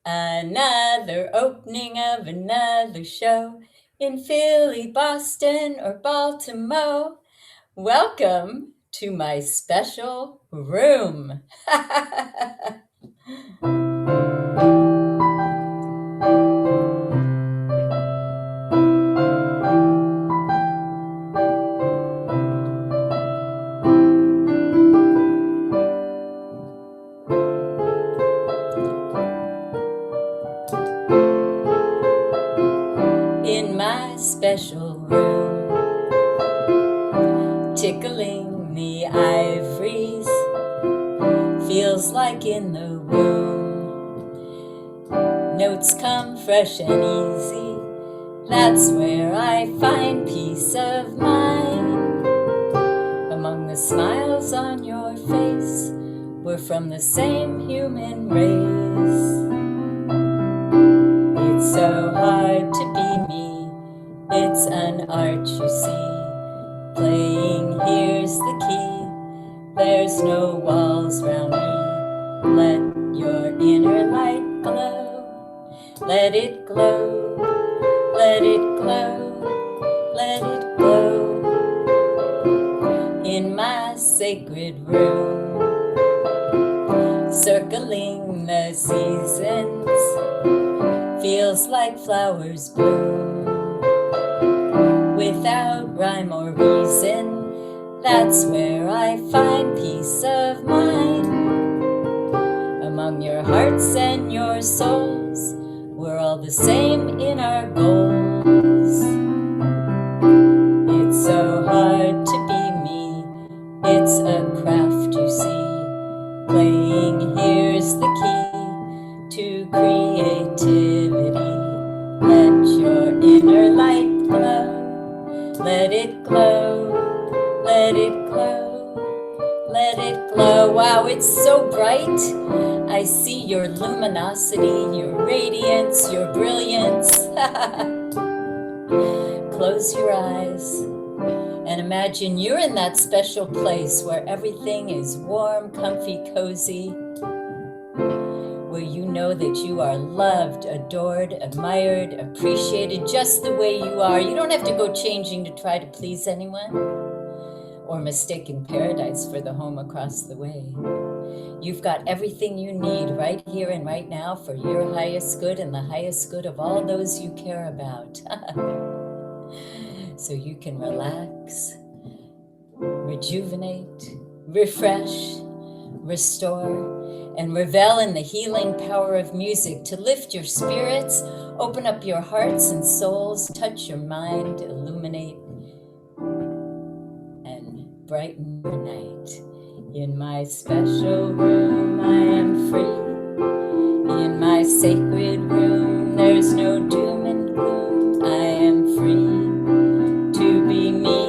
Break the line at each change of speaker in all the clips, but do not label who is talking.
Another opening of another show in Philly, Boston, or Baltimore. Welcome to my special room. In my special room, tickling the ivories, feels like in the womb. Notes come fresh and easy, that's where I find peace of mind. Among the smiles on your face, we're from the same human race. It's so hard to be me, it's an art you see. Playing here's the key, there's no walls round me. Let your inner light glow, let it glow, let it glow, let it glow. In my sacred room, circling the seasons, feels like flowers bloom. Without rhyme or reason, that's where I find peace of mind. Among your hearts and your souls, we're all the same in our goals. It's so hard to be me, it's a craft you see. Playing here's the key to creativity. Let your inner light glow, let it glow, let it glow, let it glow. Wow, it's so bright. I see your luminosity, your radiance, your brilliance. Close your eyes and imagine you're in that special place where everything is warm, comfy, cozy, where you know that you are loved, adored, admired, appreciated just the way you are. You don't have to go changing to try to please anyone or mistaking paradise for the home across the way. You've got everything you need right here and right now for your highest good and the highest good of all those you care about. So you can relax, rejuvenate, refresh, restore, and revel in the healing power of music to lift your spirits, open up your hearts and souls, touch your mind, illuminate, and brighten your night. In my special room, I am free. In my sacred room, there's no doom and gloom. I am free to be me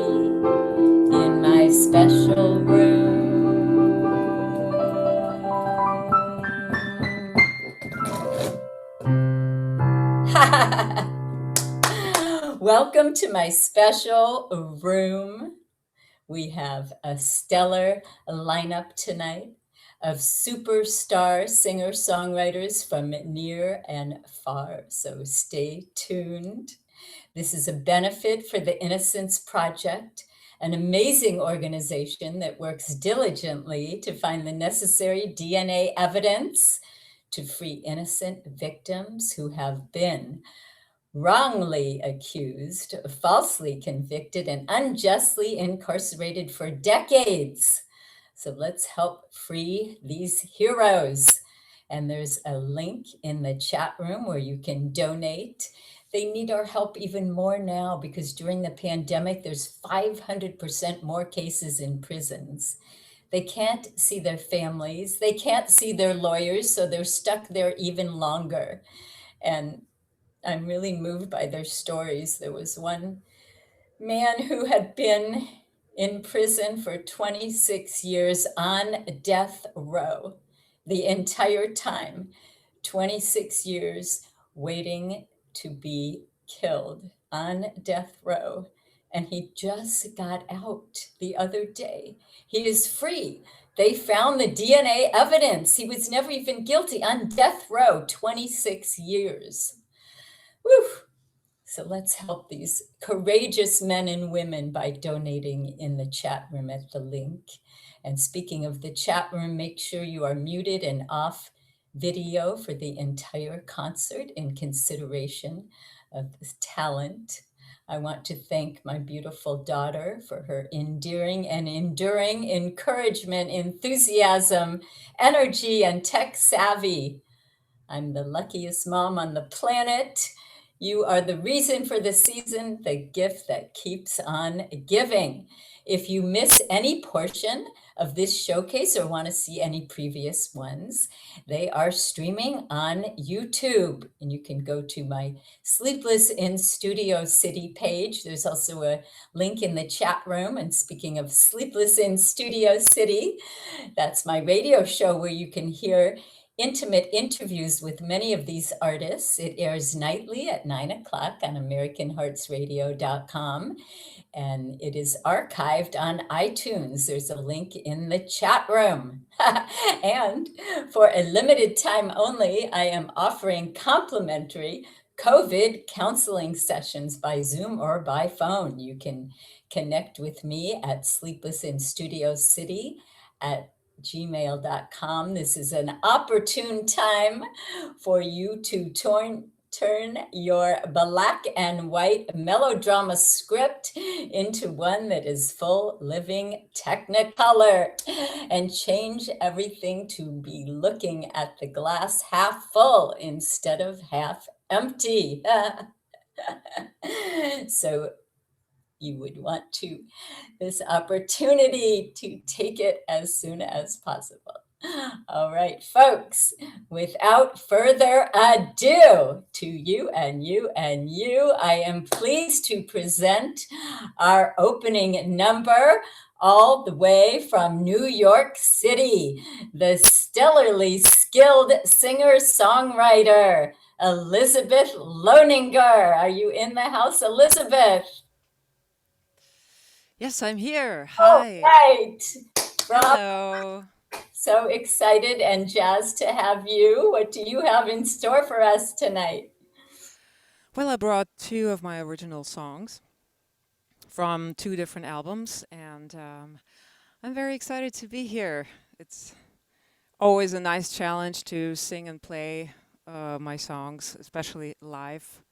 in my special room. Welcome to my special room. We have a stellar lineup tonight of superstar singer-songwriters from near and far, so stay tuned. This is a benefit for the Innocence Project, an amazing organization that works diligently to find the necessary DNA evidence to free innocent victims who have been wrongly accused, falsely convicted, and unjustly incarcerated for decades. So let's help free these heroes. And there's a link in the chat room where you can donate. They need our help even more now because during the pandemic, there's 500% more cases in prisons. They can't see their families. They can't see their lawyers, so they're stuck there even longer. And I'm really moved by their stories. There was one man who had been in prison for 26 years on death row the entire time, 26 years waiting to be killed on death row. and he just got out the other day. He is free. They found the DNA evidence. He was never even guilty, on death row, 26 years. Woo! So let's help these courageous men and women by donating in the chat room at the link. And speaking of the chat room, make sure you are muted and off video for the entire concert in consideration of this talent. I want to thank my beautiful daughter for her endearing and enduring encouragement, enthusiasm, energy, and tech savvy. I'm the luckiest mom on the planet. You are the reason for the season, the gift that keeps on giving. If you miss any portion of this showcase or want to see any previous ones, they are streaming on YouTube. And you can go to my Sleepless in Studio City page. There's also a link in the chat room. And speaking of Sleepless in Studio City, that's my radio show where you can hear intimate interviews with many of these artists. It airs nightly at 9 o'clock on AmericanHeartsRadio.com, and it is archived on iTunes. There's a link in the chat room. And for a limited time only, I am offering complimentary COVID counseling sessions by Zoom or by phone. You can connect with me at Sleepless in Studio City at gmail.com. This is an opportune time for you to turn your black and white melodrama script into one that is full living technicolor, and change everything to be looking at the glass half full instead of half empty. So you would want to this opportunity to take it as soon as possible. All right, folks, without further ado, to you and you and you, I am pleased to present our opening number, all the way from New York City, the stellarly skilled singer-songwriter, Elisabeth Lohninger. Are you in the house, Elisabeth?
Yes, I'm here.
All
Hi.
right. Rob,
Hello.
so excited and jazzed to have you. What do you have in store for us tonight?
Well, I brought two of my original songs from two different albums, and I'm very excited to be here. It's always a nice challenge to sing and play my songs, especially live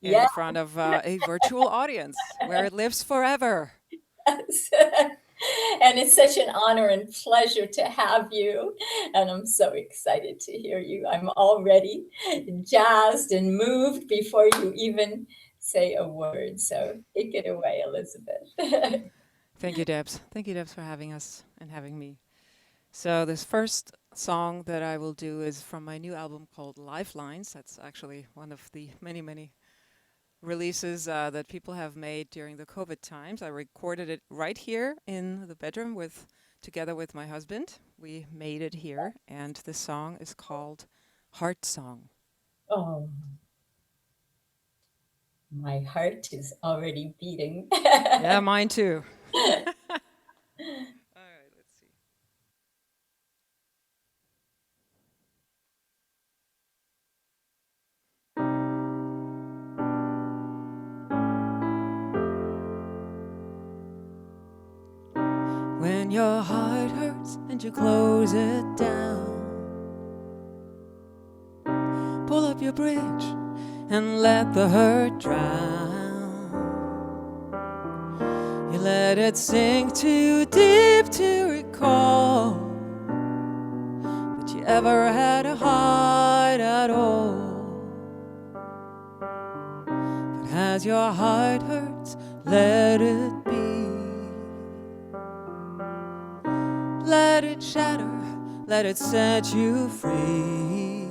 Yes.
in front of a virtual audience where it lives forever.
And it's such an honor and pleasure to have you. And I'm so excited to hear you. I'm already jazzed and moved before you even say a word. So take it away, Elisabeth.
Thank you, Debs. Thank you, Debs, for having us and having me. So this first song that I will do is from my new album called Lifelines. That's actually one of the many, many releases that people have made during the COVID times. I recorded it right here in the bedroom together with my husband. We made it here, and this song is called Heart Song.
Oh, my heart is already beating.
Yeah, mine too. All right, let's see. When your heart hurts and you close it down, pull up your bridge and let the hurt drown. You let it sink too deep to recall that you ever had a heart at all. But as your heart hurts, let it be. Let it shatter, let it set you free.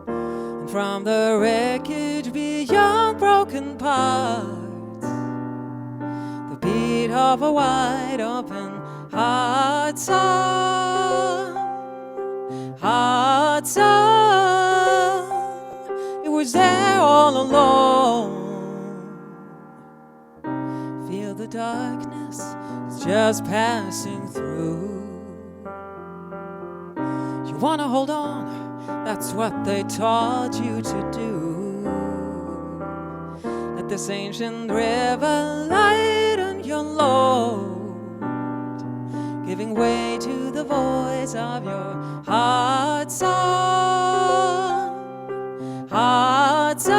And from the wreckage beyond broken parts, the beat of a wide open heart song. Heart song. It was there all along. darkness is just passing through. You wanna hold on, that's what they taught you to do. Let this ancient river lighten your load, giving way to the voice of your heart song. Heart song.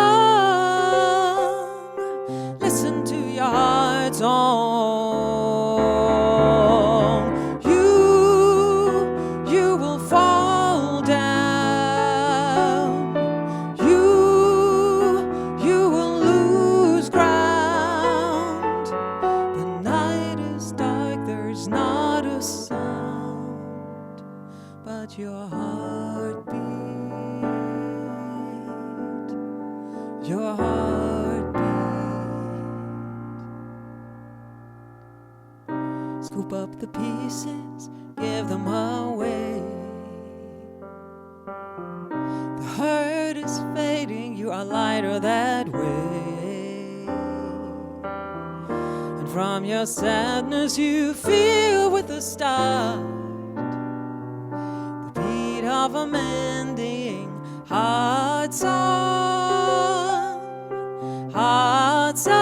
Listen to your heart song. You will fall down. You will lose ground. The night is dark, there's not a sound but your heartbeat. Your heartbeat. Scoop up the pieces, give them away. The hurt is fading, you are lighter that way. And from your sadness you feel with the start the beat of a mending heart song. Heart song.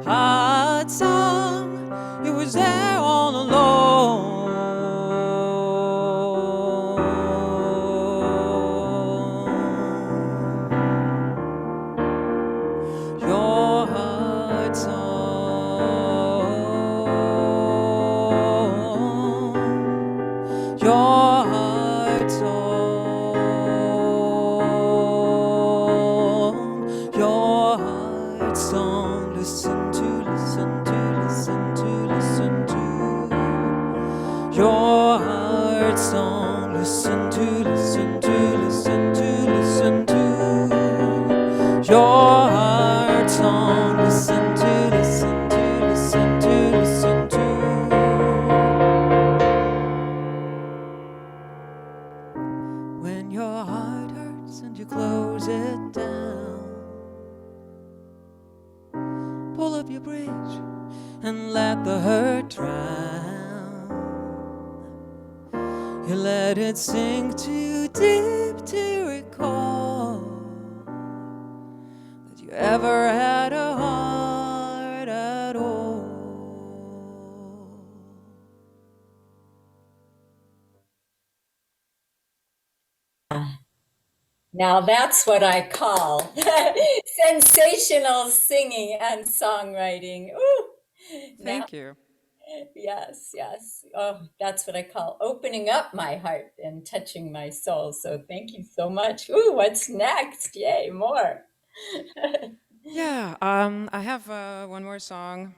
Heart song. It was there all along. Your heart song. Your heart song. Your heart song. Listen to, listen to, listen to, listen to. Your heart song. Listen to, listen to, listen to, listen to. Your heart song. Listen to, listen to, listen to, listen to. When your heart hurts and you close it down, pull up your bridge and let the hurt drown. You let it sink too deep to recall that you ever had a heart at all.
Now that's what I call sensational singing and songwriting. Ooh. Now,
Thank you.
yes, yes. Oh, that's what I call opening up my heart and touching my soul. So thank you so much. Ooh, what's next? Yay, more.
Yeah, I have one more song.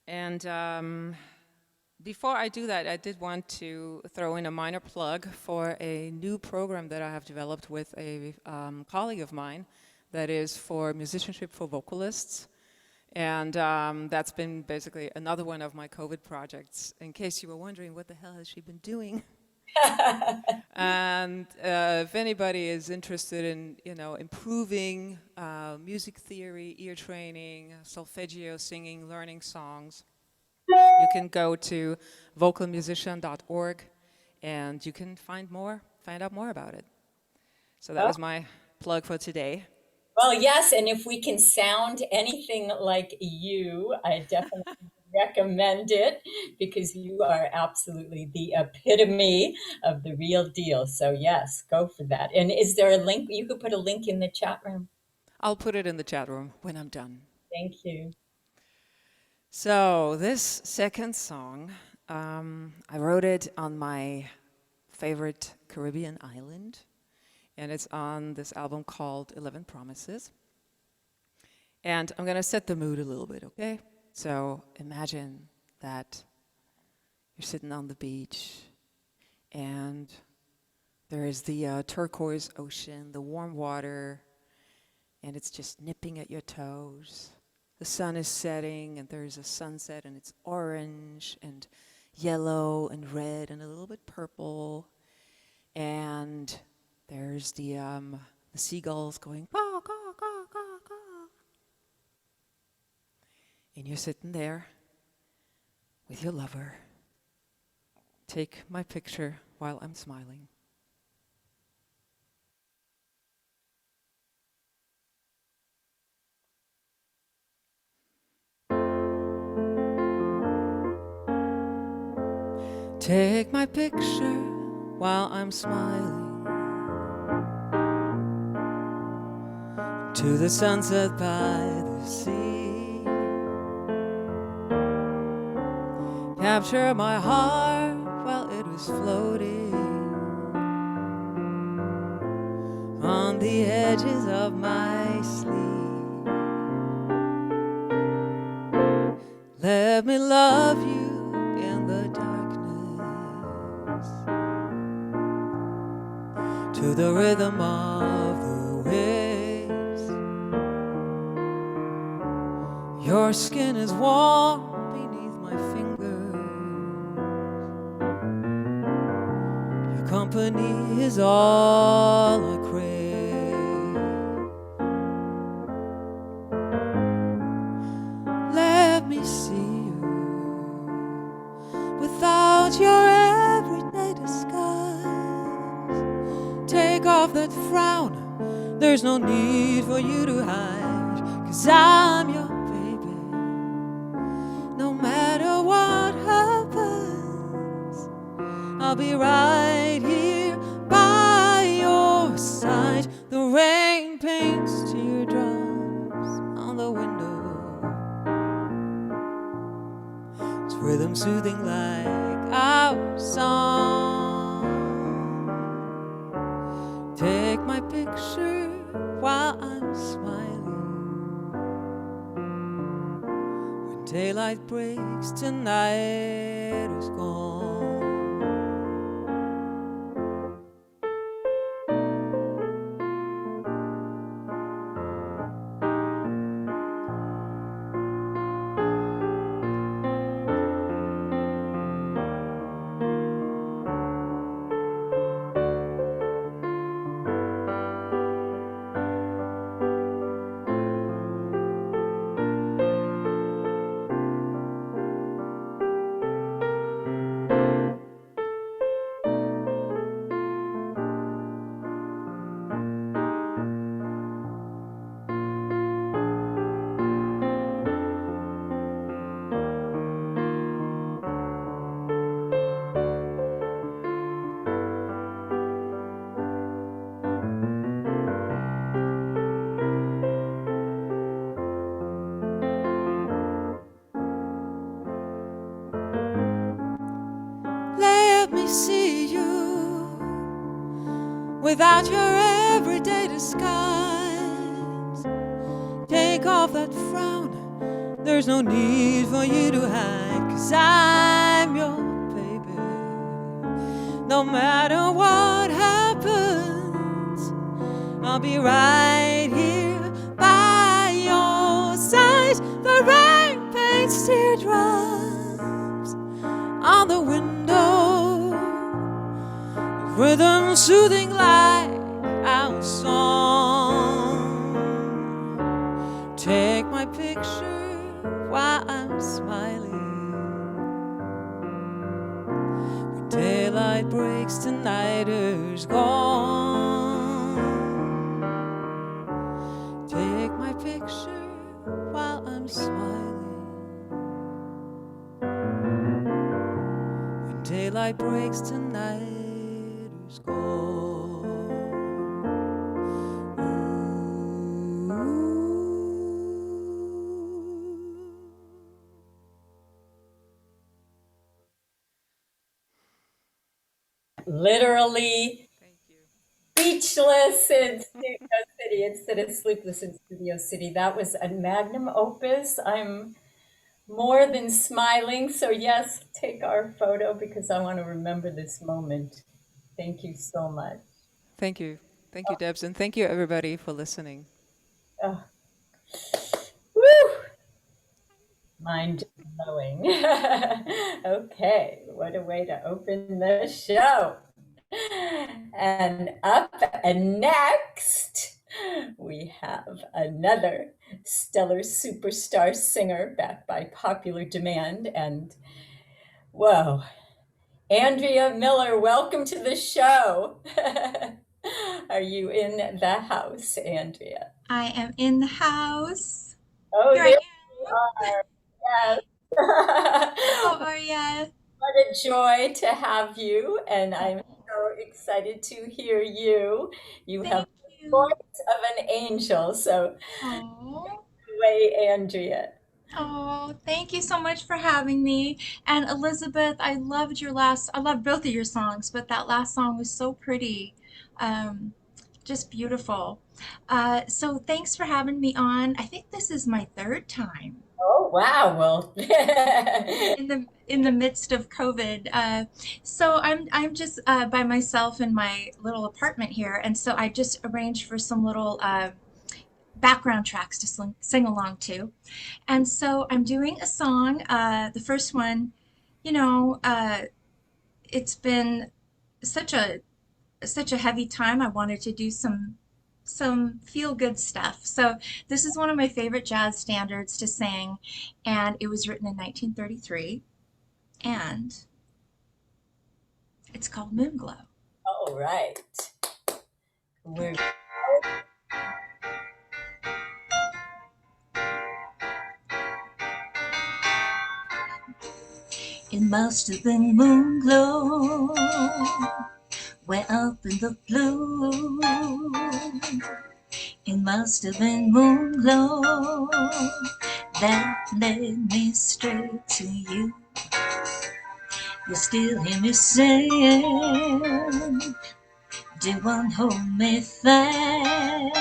And before I do that, I did want to throw in a minor plug for a new program that I have developed with a colleague of mine that is for musicianship for vocalists. And that's been basically another one of my COVID projects. In case you were wondering, what the hell has she been doing? And if anybody is interested in, improving music theory, ear training, solfeggio singing, learning songs, you can go to vocalmusician.org and you can find out more about it. So that
Oh,
was my plug for today.
well, yes, and if we can sound anything like you, I definitely recommend it because you are absolutely the epitome of the real deal. So yes, go for that. And is there a link? You could put a link in the chat room.
I'll put it in the chat room when I'm done.
Thank you.
So this second song, I wrote it on my favorite Caribbean island, and it's on this album called 11 Promises. And I'm gonna set the mood a little bit, okay? So imagine that you're sitting on the beach and there is the turquoise ocean, the warm water, and it's just nipping at your toes. The sun is setting and there's a sunset and it's orange and yellow and red and a little bit purple. And there's the seagulls going caw, caw, caw, caw, caw. you're sitting there with your lover. Take my picture while I'm smiling. Take my picture while I'm smiling to the sunset by the sea. Capture my heart while it was floating on the edges of my sleep. Let me love you in the darkness to the rhythm of the waves. Your skin is warm beneath my fingers. Your company is all I crave. Let me see you without your everyday disguise. Take off that frown, there's no need for you to hide, 'cause I'm your baby. No matter what happens, I'll be right here by your side. The rain paints teardrops on the window. It's rhythm soothing like our song. Take my picture while I'm smiling. When daylight breaks, tonight is gone. Let me see you without your everyday disguise. Take off that frown, there's no need for you to hide, 'cause I'm your baby. No matter what happens, I'll be right here by your side. The rain paints teardrops on the window, rhythm soothing like our song. Take my picture while I'm smiling. When daylight breaks, tonight is gone. Take my picture while I'm smiling. When daylight breaks, tonight is gone.
Literally
Thank you.
speechless in Studio City instead of sleepless in Studio City. That was a magnum opus. I'm more than smiling. So, yes, take our photo because I want to remember this moment. Thank you so much.
Thank you. Thank you, Debs, and thank you everybody for listening.
Oh, woo! Mind blowing. Okay, what a way to open the show. And up and next, we have another stellar superstar singer back by popular demand. And whoa, Andrea Miller, welcome to the show. Are you in the house, Andrea?
I am in the house.
Oh,
Here I
there you
am.
are.
How
Yes.
are ya?
What a joy to have you, and I'm
Oh,
so excited to hear you. You have
thank
the
you.
voice of an angel, so
Oh,
way, Andrea.
oh, thank you so much for having me. And Elizabeth, I loved both of your songs, but that last song was so pretty. Um, just beautiful. So thanks for having me on. I think this is my third time
Oh, wow. Well,
in the midst of COVID. So I'm just by myself in my little apartment here, and so I just arranged for some little background tracks to sing along to. And so I'm doing a song. The first one, you know, it's been such a heavy time. I wanted to do some feel good stuff. So this is one of my favorite jazz standards to sing, and it was written in 1933, and it's called Moonglow.
all right. We're
It must have been Moonglow, way up in the blue. It must have been Moonglow that led me straight to you. You still hear me saying, do one hold me fast,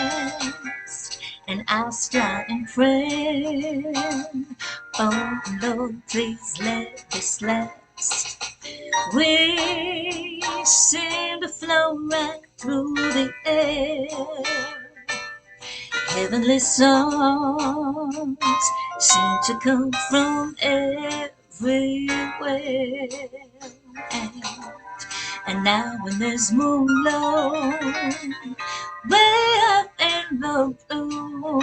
and I'll start and pray. Oh Lord, please let this last. We seem to flow right through the air. Heavenly songs seem to come from everywhere. And now when there's moonlight way up in the blue,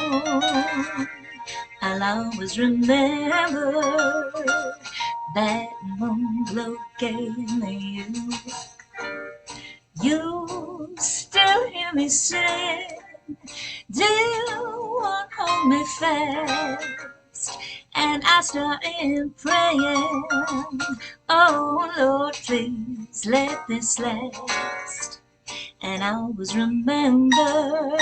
I'll always remember that moonglow gave me you. You still hear me sing, dear one, hold me fast, and I start in praying, oh Lord, please let this last. And I always remember,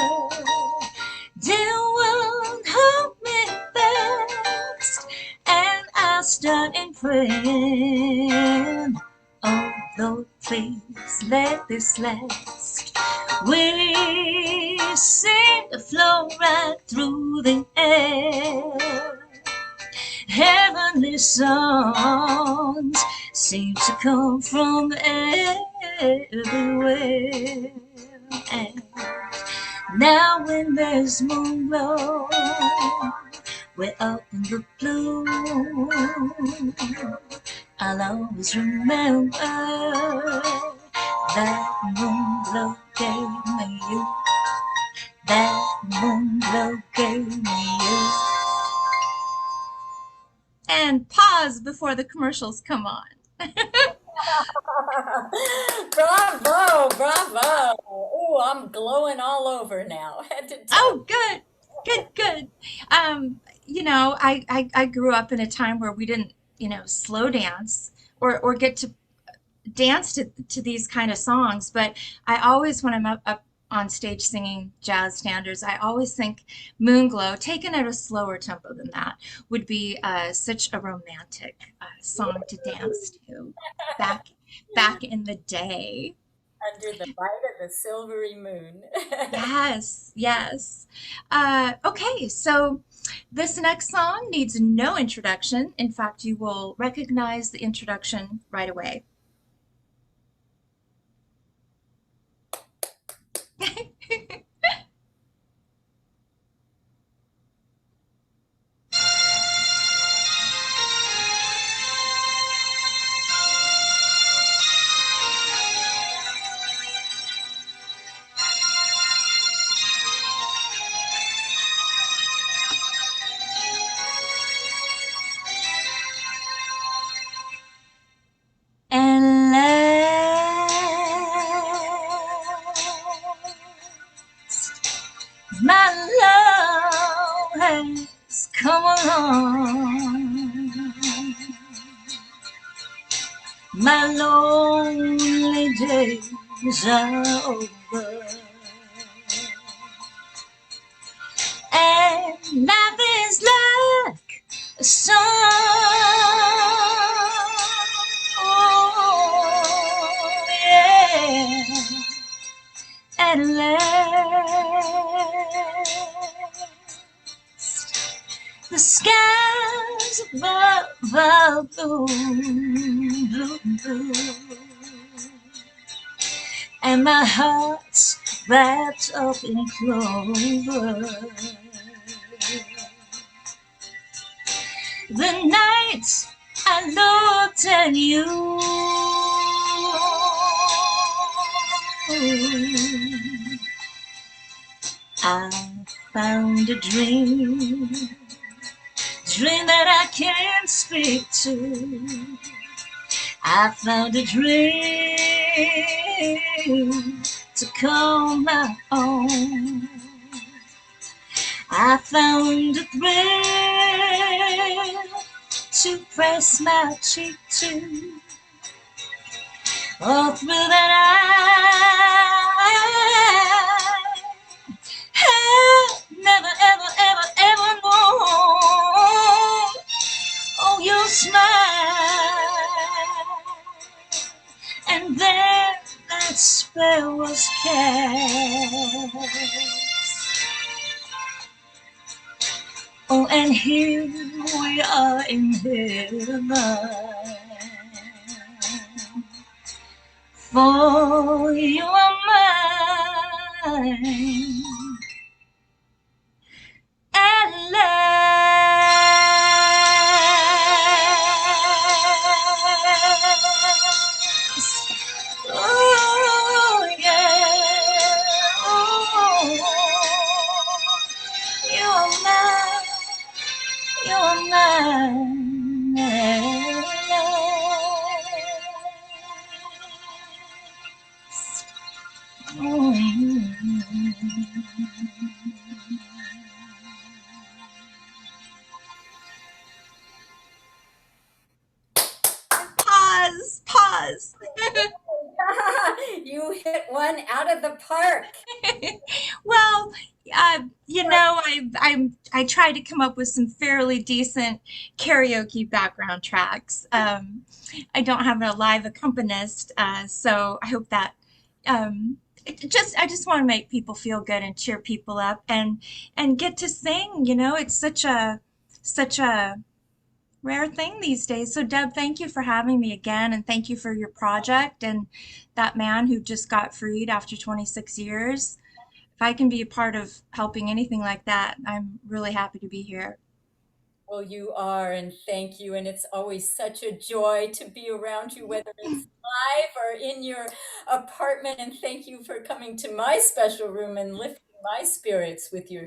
dear one, hold me fast, and I start in praying, oh Lord, please let this last. We seem to flow right through the air. Heavenly songs seem to come from everywhere. And now when there's moonglow, we're up in the blue, I'll always remember that moonglow gave me you. That moonglow gave me you. And pause before the commercials come on.
bravo, bravo. Oh, I'm glowing all over now, head to toe.
Oh, good, good, good. I grew up in a time where we didn't, slow dance or get to dance to these kind of songs. But I always, when I'm up on stage singing jazz standards, I always think Moonglow, taken at a slower tempo than that, would be such a romantic song to dance to back in the day.
Under the light of the silvery moon.
Yes, yes. Okay, so this next song needs no introduction. In fact, you will recognize the introduction right away. My love has come along. My lonely days are over, and life is like a song. Oh, yeah. At last, the skies above are blue, blue, blue, and my heart's wrapped up in clover. The night I looked at you, I found a dream that I can't speak to. I found a dream to call my own. I found a thrill to press my cheek to. All through that I have never, ever, ever, ever known. Oh, your smile, and then that spell was cast. Oh, and here we are in heaven, for you are mine at last. Oh, yeah. Oh, you're mine. You're mine at last. Pause.
You hit one out of the park.
Well, I try to come up with some fairly decent karaoke background tracks. I don't have a live accompanist, so I hope that I just want to make people feel good and cheer people up and get to sing. It's such a rare thing these days. So Deb, thank you for having me again, and thank you for your project and that man who just got freed after 26 years. If I can be a part of helping anything like that, I'm really happy to be here.
Well, you are, and thank you. And it's always such a joy to be around you, whether it's live or in your apartment. And thank you for coming to my special room and lifting my spirits with your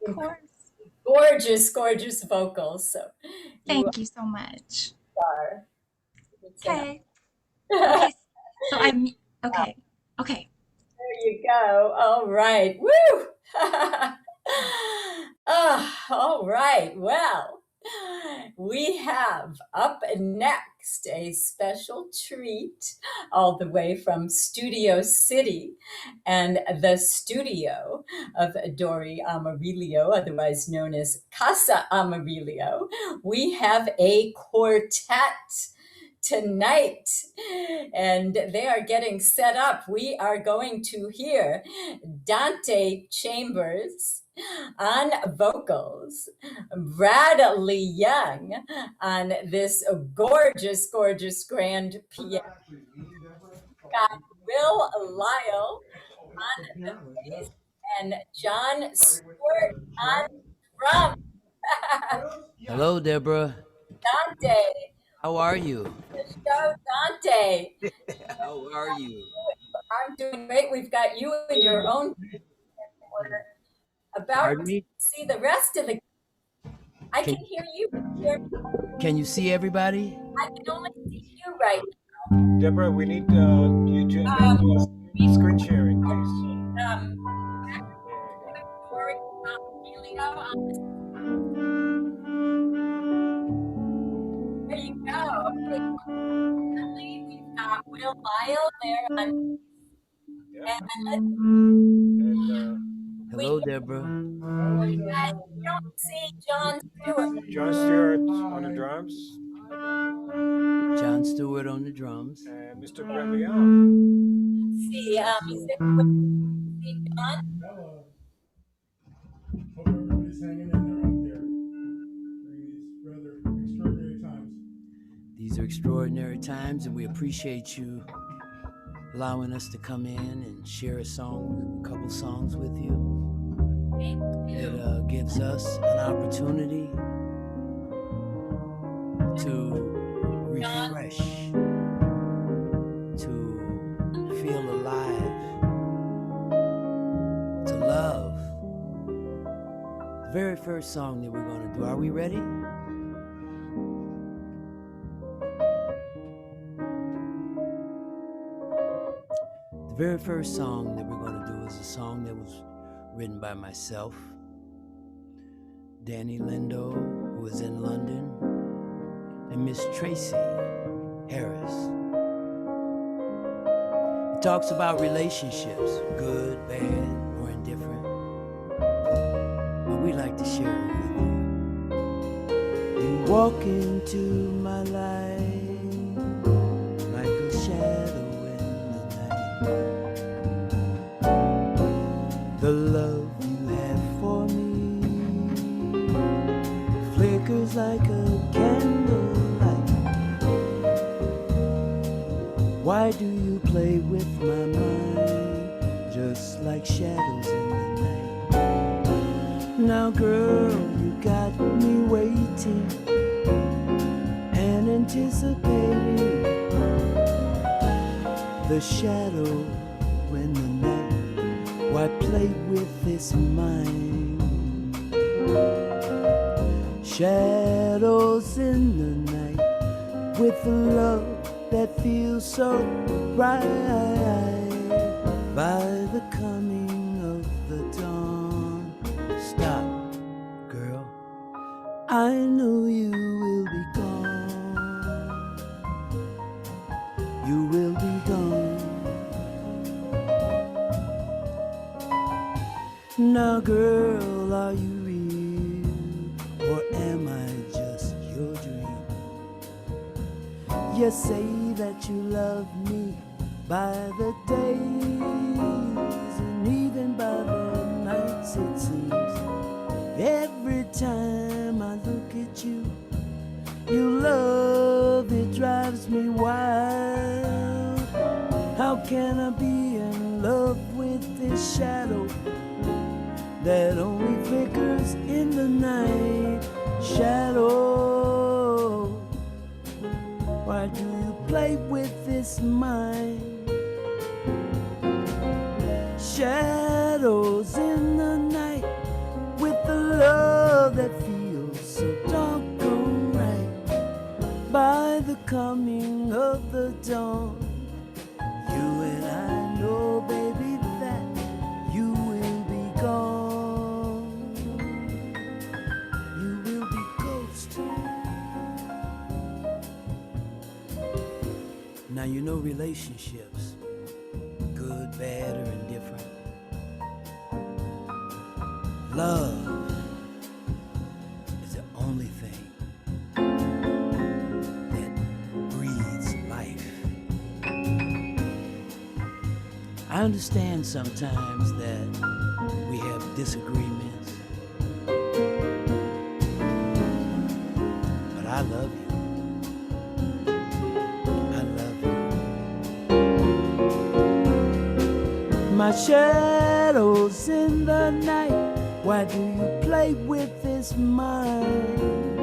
Of course.
gorgeous, gorgeous vocals. So you
Thank you so much.
are.
Okay. Okay. So I'm okay. Okay.
There you go. All right. Woo! All right. Well, we have up next a special treat all the way from Studio City and the studio of Dori Amarillo, otherwise known as Casa Amarillo. We have a quartet tonight, and they are getting set up. We are going to hear Dante Chambers on vocals, Bradley Young on this gorgeous, gorgeous grand piano, got Will Lyle on the bass, and Jon Stuart on drums.
Hello, Deborah.
Dante,
How are you?
the show, Dante.
How are you?
I'm doing great. We've got you in your own. We're about
Pardon
to
me?
see the rest of the. I can
Can
hear you.
can you see everybody?
I can only see you right
Deborah, we need you to
now.
enable screen sharing, please.
Um,
There you go.
There you go. Okay. We've got Will Lyle there on,
Yeah.
and
And
we
Hello, Deborah.
don't see Jon Stuart.
Jon Stewart on the drums
Jon Stuart on the drums.
and Mr. Brett Leon.
See, is it Will? See Jon?
Hello. Hope everybody's hanging in there out there during these rather extraordinary times.
These are extraordinary times, and we appreciate you allowing us to come in and share a couple songs with you. It gives us an opportunity to refresh, to feel alive, to love. The very first song that we're going to do, are we ready? The very first song that we're going to do is a song that was written by myself, Danny Lindo, who is in London, and Miss Tracy Harris. It talks about relationships, good, bad, or indifferent, but we like to share it with you. You walk into my life like a shadow in the night. The love you have for me flickers like a candlelight. Why do you play with my mind just like shadows in the night? Now girl, you got me waiting and anticipating the shadow when the night. Why play with this mind? Shadows in the night with the love that feels so right. By the coming of the dawn. Stop, girl, I know you will be gone. You will be gone. Now girl, are you real, or am I just your dream? You say that you love me by the days and even by the nights, it seems. Every time I look at you, your love, it drives me wild. How can I be in love with this shadow that only flickers in the night? Shadow, why do you play with this mind? Shadows in the night with the love that feels so doggone right. By the coming of the dawn, you and I know, baby, that you will be gone. You will be ghost. Now you know relationships, good, bad, or indifferent. Love is the only thing that breathes life. I understand sometimes that we have disagreements, but I love you. My shadows in the night, why do you play with this mind?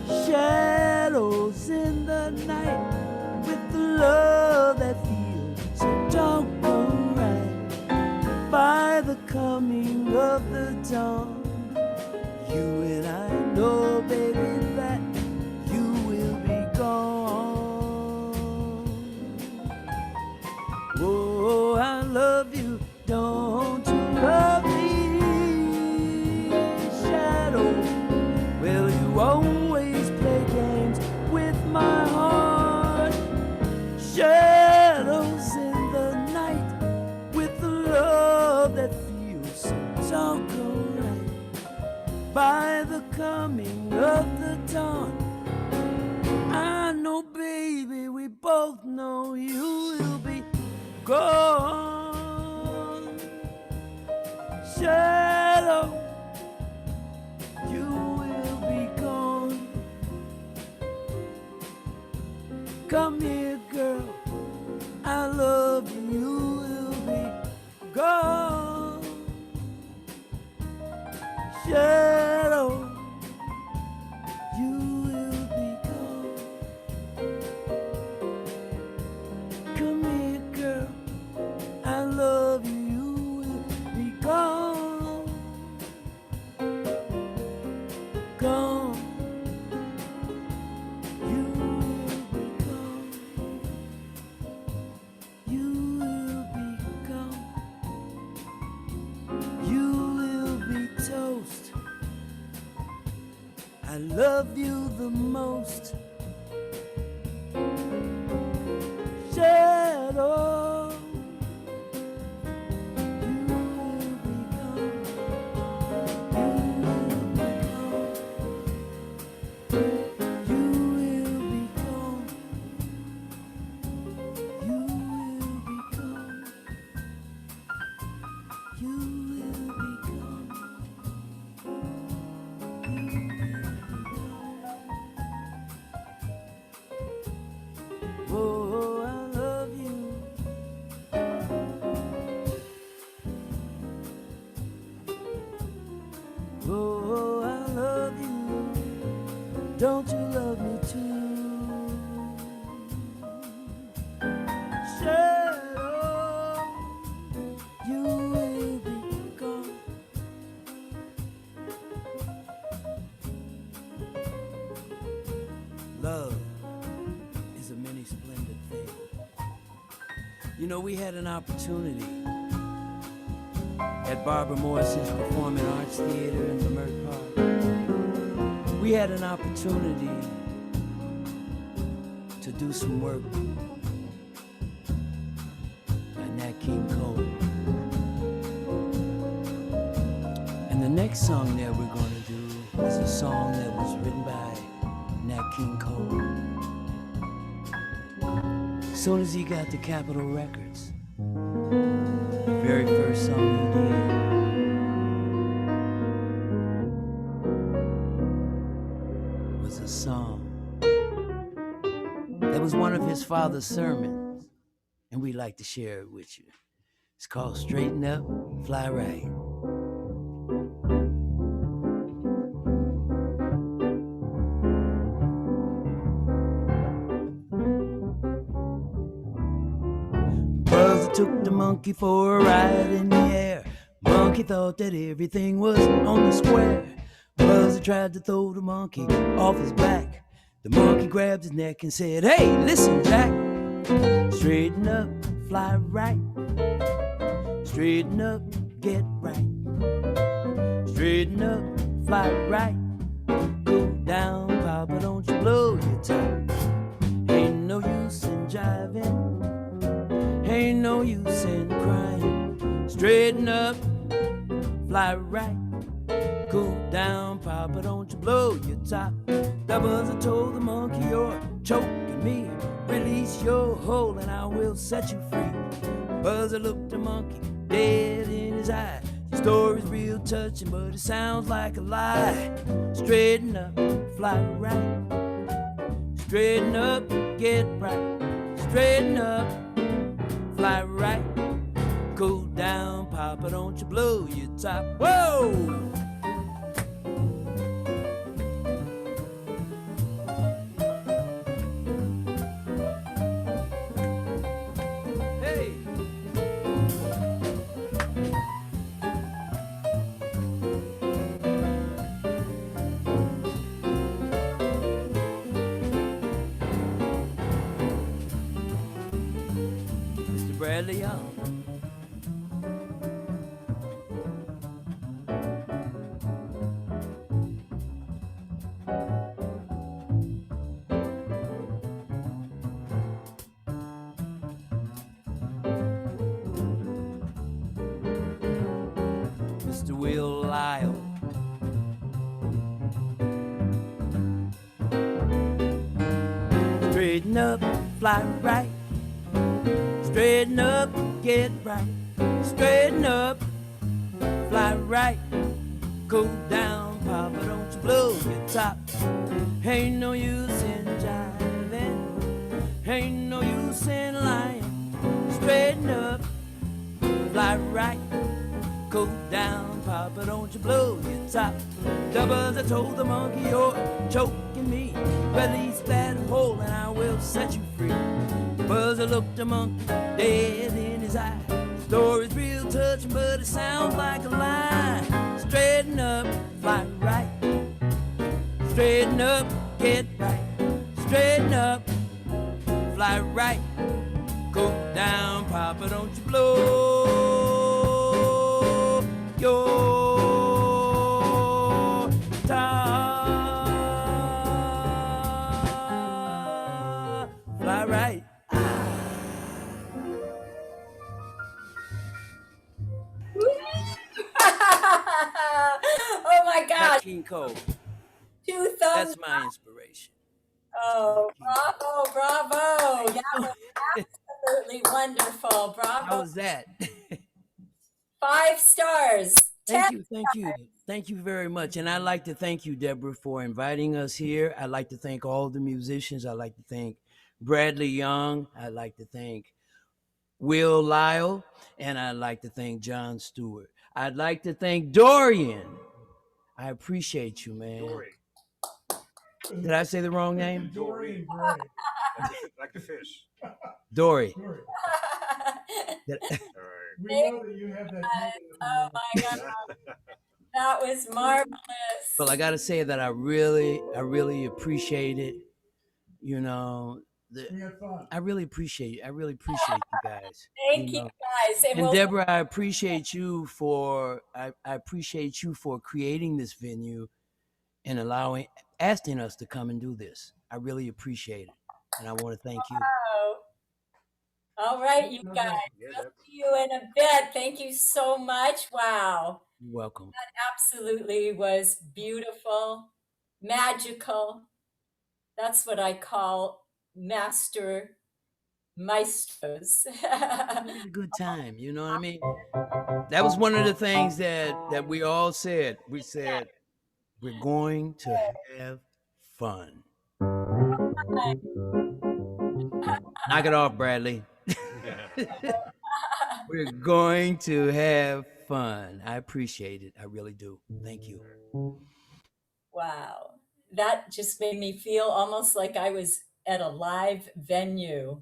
Shadows in the night with the love that feels so doggone right. By the coming of the dawn, you and I know, baby, that you will be gone. Oh, I love you, don't you love me? gone. Shadow, you will be gone. Come here, girl, I love you, you will be gone. Shadow, you will be gone. Come here, girl, I love you, you will be gone. Gone. You will be gone. You will be gone. You will be toast. I love you the most. Shadow, you will be gone. You will be gone. You will be gone. You will be gone. You will be gone. Oh, I love you. Oh, I love you. Don't you love me too? Shadow, you will be gone. Love is a many splendid thing. You know, we had an opportunity at Barbara Morris's Performing Arts Theater in Leimert Park. We had an opportunity to do some work by Nat King Cole. And the next song that we're going to do is a song that was written by Nat King Cole. As soon as he got to Capitol Records, the very first song he did was a song that was one of his father's sermons, and we'd like to share it with you. It's called Straighten Up, Fly Right. Buzzer took the monkey for a ride in the air. Monkey thought that everything was on the square. Buzzer tried to throw the monkey off his back. The monkey grabbed his neck and said, "Hey, listen, Jack. Straighten up, fly right. Straighten up, get right. Straighten up, fly right. Go down, Papa, don't you blow your top. Ain't no use in jiving. Ain't no use in crying. Straighten up, fly right. Cool down, Papa, don't you blow your top." The buzzer told the monkey, "You're choking me. Release your hold and I will set you free." Buzzer looked the monkey dead in his eye. The story's real touching, but it sounds like a lie. Straighten up, fly right. Straighten up, get right. Straighten up, fly right. Cool down, Papa, don't you blow your top. Whoa! Hey! Mr. Bradley Young. Mr. Will Lyle. Straighten up, fly right. Straighten up, get right. Straighten up, fly right. Go down, Papa, don't you blow your top. Ain't no use in jiving, ain't no use in lying. Straighten up, fly right. Go down, Papa, don't you blow your top. Doubles, I told the monkey, you're choking me. Release that hole and I will set you free. Buzz, I looked the monkey dead in his eye. Story's real touching, but it sounds like a lie. Straighten up, fly right. Straighten up, get right. Straighten up, fly right. Go down, Papa, don't you blow your top. Fly right.
Oh my gosh,
That's King Cole.
2 thumbs.
That's my inspiration.
Oh, bravo, bravo. That was absolutely wonderful.
How
Bravo.
was that?
5 stars.
Thank
10.
you, thank you. Thank you very much. And I'd like to thank you, Deborah, for inviting us here. I'd like to thank all the musicians. I'd like to thank Bradley Young. I'd like to thank Will Lyle. And I'd like to thank Jon Stuart. I'd like to thank Dorian. I appreciate you, man.
Dory.
Did I say the wrong name?
Dory and Gray.
Like the fish.
Dory.
Dory.
Did-
All right.
We know that you have that name.
Oh my God. That was marvelous.
Well, I got to say that I really appreciate it. You know,
We had fun.
I really appreciate you guys.
Thank you,
know.
guys.
And Deborah, I appreciate you for creating this venue and asking us to come and do this. I really appreciate it, and I want to thank you.
Oh. All right, you guys. I'll see you in a bit. Thank you so much. Wow.
You're welcome.
That absolutely was beautiful, magical. That's what I call maestros.
We had a good time, you know what I mean? That was one of the things that we all said. We said we're going to have fun. Knock it off, Bradley. We're going to have fun. I appreciate it. I really do. Thank you.
Wow. That just made me feel almost like I was at a live venue.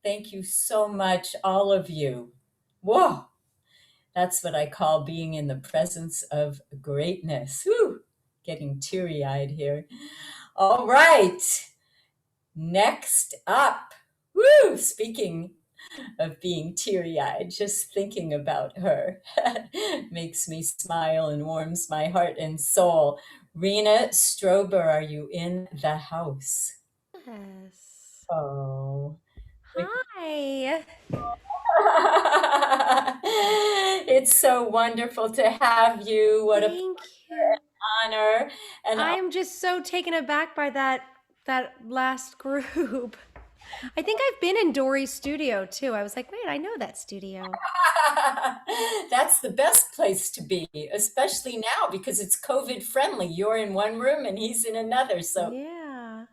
Thank you so much, all of you. Whoa. That's what I call being in the presence of greatness. Whew. Getting teary-eyed here. All right. Next up. Woo! Speaking of being teary-eyed, just thinking about her makes me smile and warms my heart and soul. Rena Strober, are you in the house?
Yes.
Oh.
Hi.
It's so wonderful to have you. What
Thank you.
honor. And
I am just so taken aback by that last group. I think I've been in Dory's studio too. I was like, wait, I know that studio.
that's the best place to be, especially now because it's COVID friendly. You're in one room and he's in another. So
Yeah.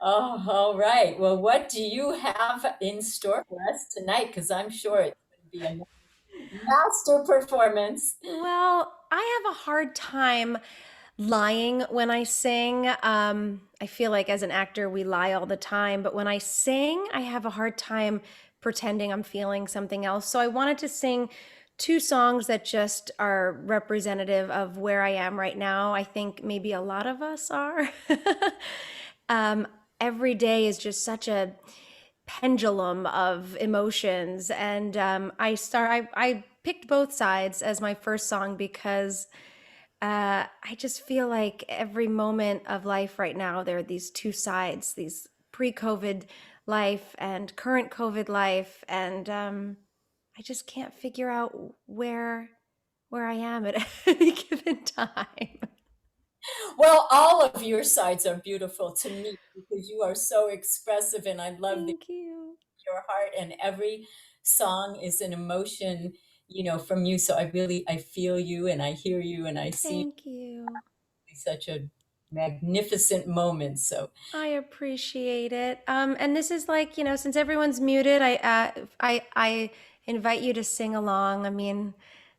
Oh, all right. Well, what do you have in store for us tonight? Because I'm sure it's going to be a master performance.
Well, I have a hard time lying when I sing. I feel like as an actor, we lie all the time, but when I sing, I have a hard time pretending I'm feeling something else. So I wanted to sing 2 songs that just are representative of where I am right now. I think maybe a lot of us are. Every day is just such a pendulum of emotions, and I picked Both Sides as my first song because I just feel like every moment of life right now, there are these 2 sides, these pre-COVID life and current COVID life, and I just can't figure out where I am at any given time.
Well, all of your sides are beautiful to me because you are so expressive, and I love
Thank you.
your heart, and every song is an emotion, from you. So I feel you and I hear you and I see
Thank you.
such a magnificent moment. So
I appreciate it. And this is like, since everyone's muted, I invite you to sing along. I mean,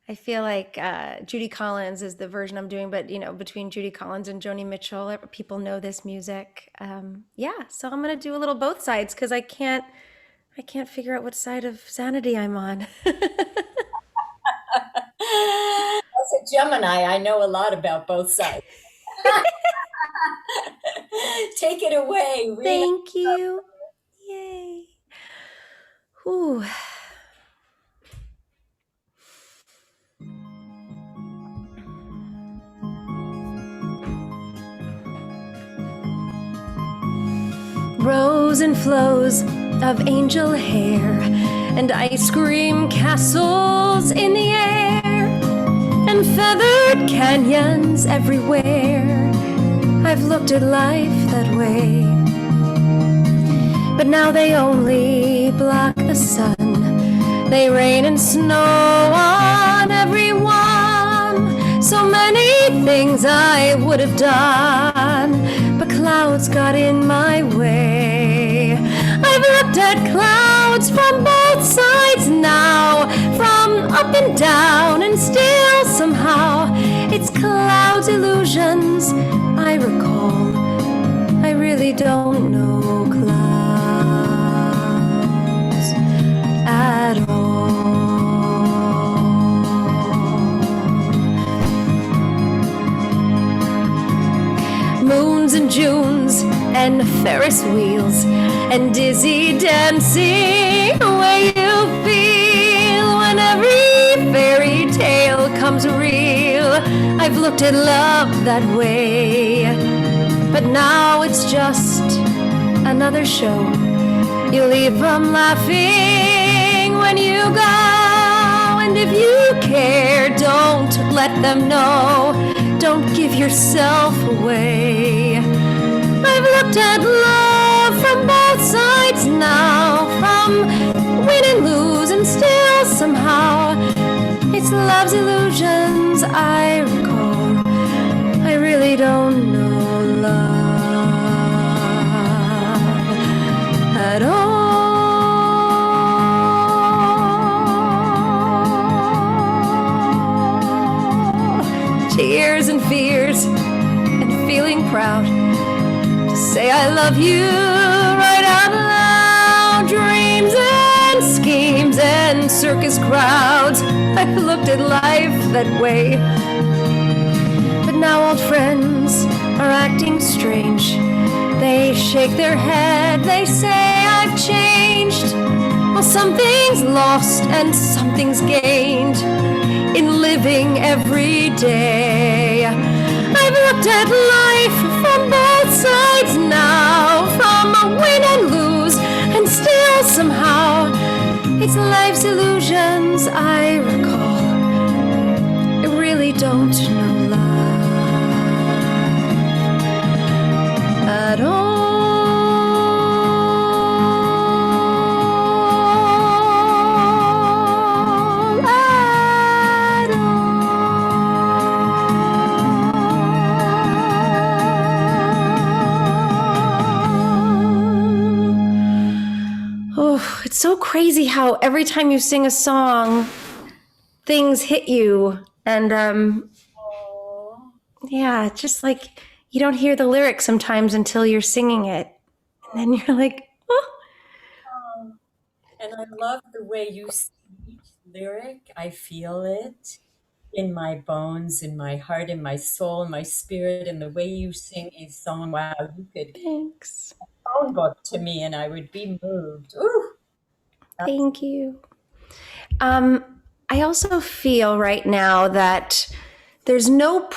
I feel like Judy Collins is the version I'm doing, but between Judy Collins and Joni Mitchell, people know this music. Yeah, so I'm gonna do a little both sides because I can't figure out what side of sanity I'm on.
as a Gemini, I know a lot about both sides. Take it away, Rena.
Thank you. Yay. Whew. Rows and flows of angel hair and ice cream castles in the air and feathered canyons everywhere. I've looked at life that way, but now they only block the sun. They rain and snow on everyone. So many things I would have done, but clouds got in my way. I've looked at clouds from both sides now, from up and down, and still somehow it's clouds, illusions I recall. I really don't know clouds at all. Moons and Junes and Ferris wheels and dizzy dancing, way you feel when every fairy tale comes real. I've looked at love that way, but now it's just another show. You leave them laughing when you go, and if you care, don't let them know. Don't give yourself away. I've looked at love from both sides now, from win and lose, and still somehow it's love's illusions I recall. I really don't know love at all. Tears and fears and feeling proud to say I love you right out loud. Dreams and schemes and circus crowds, I've looked at life that way, but now old friends are acting strange. They shake their head, they say I've changed. Well, something's lost and something's gained in living every day. I've looked at life from both sides now, from a win and lose, and still somehow it's life's illusions I recall. I really don't know love at all. Oh, it's so crazy how every time you sing a song, things hit you. And yeah, it's just like you don't hear the lyrics sometimes until you're singing it. And then you're like, oh.
And I love the way you sing each lyric. I feel it in my bones, in my heart, in my soul, in my spirit, and the way you sing a song. Wow, you could
Thanks.
phone book to me and I would be moved. Ooh.
Thank you. I also feel right now that there's no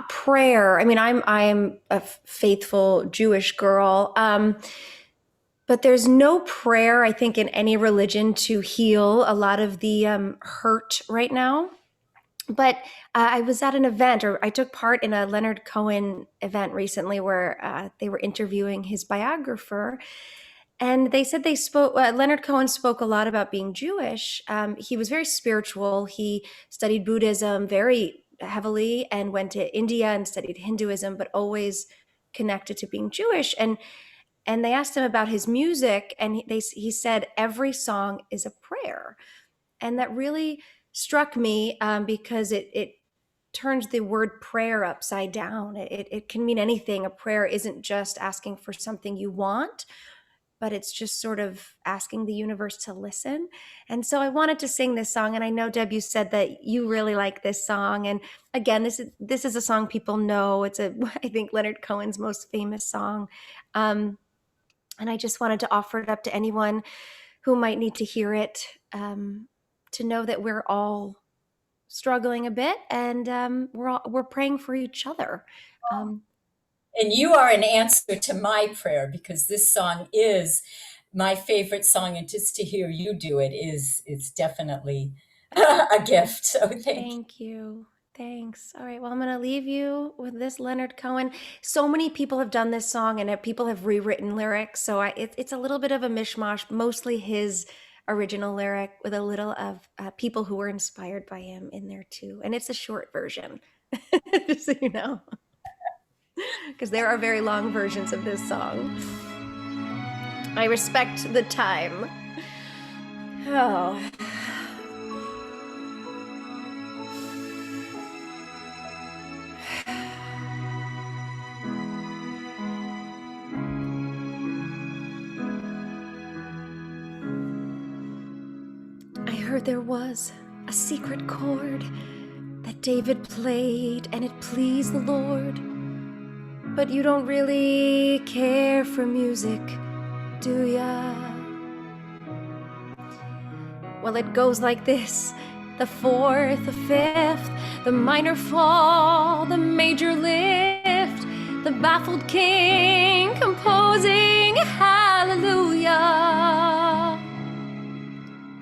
prayer. I mean, I'm a faithful Jewish girl, but there's no prayer, I think, in any religion to heal a lot of the hurt right now. But I was at an event, or I took part in a Leonard Cohen event recently where they were interviewing his biographer. And they said they spoke, Leonard Cohen spoke a lot about being Jewish. He was very spiritual. He studied Buddhism very heavily and went to India and studied Hinduism, but always connected to being Jewish. And they asked him about his music, and he said every song is a prayer. And that really struck me because it turns the word prayer upside down. It can mean anything. A prayer isn't just asking for something you want, but it's just sort of asking the universe to listen. And so I wanted to sing this song. And I know, Deb, you said that you really like this song. And again, this is a song people know. It's I think Leonard Cohen's most famous song. And I just wanted to offer it up to anyone who might need to hear it, to know that we're all struggling a bit, and we're praying for each other.
And you are an answer to my prayer, because this song is my favorite song, and just to hear you do it is definitely a gift. So
Thank you. Thanks. All right. Well, I'm going to leave you with this Leonard Cohen. So many people have done this song, and people have rewritten lyrics. So it's a little bit of a mishmash, mostly his original lyric with a little of people who were inspired by him in there too. And it's a short version, just so you know, because there are very long versions of this song. I respect the time. Oh. I heard there was a secret chord that David played and it pleased the Lord. But you don't really care for music, do ya? Well, it goes like this: the fourth, the fifth, the minor fall, the major lift, the baffled king composing hallelujah.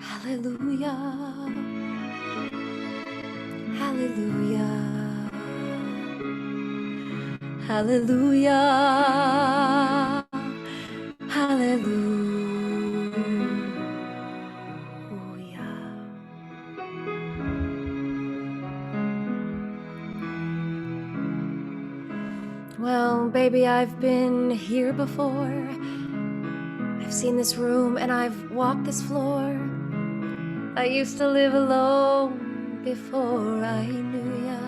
Hallelujah, hallelujah, hallelujah, hallelujah. Well, baby, I've been here before. I've seen this room and I've walked this floor. I used to live alone before I knew ya.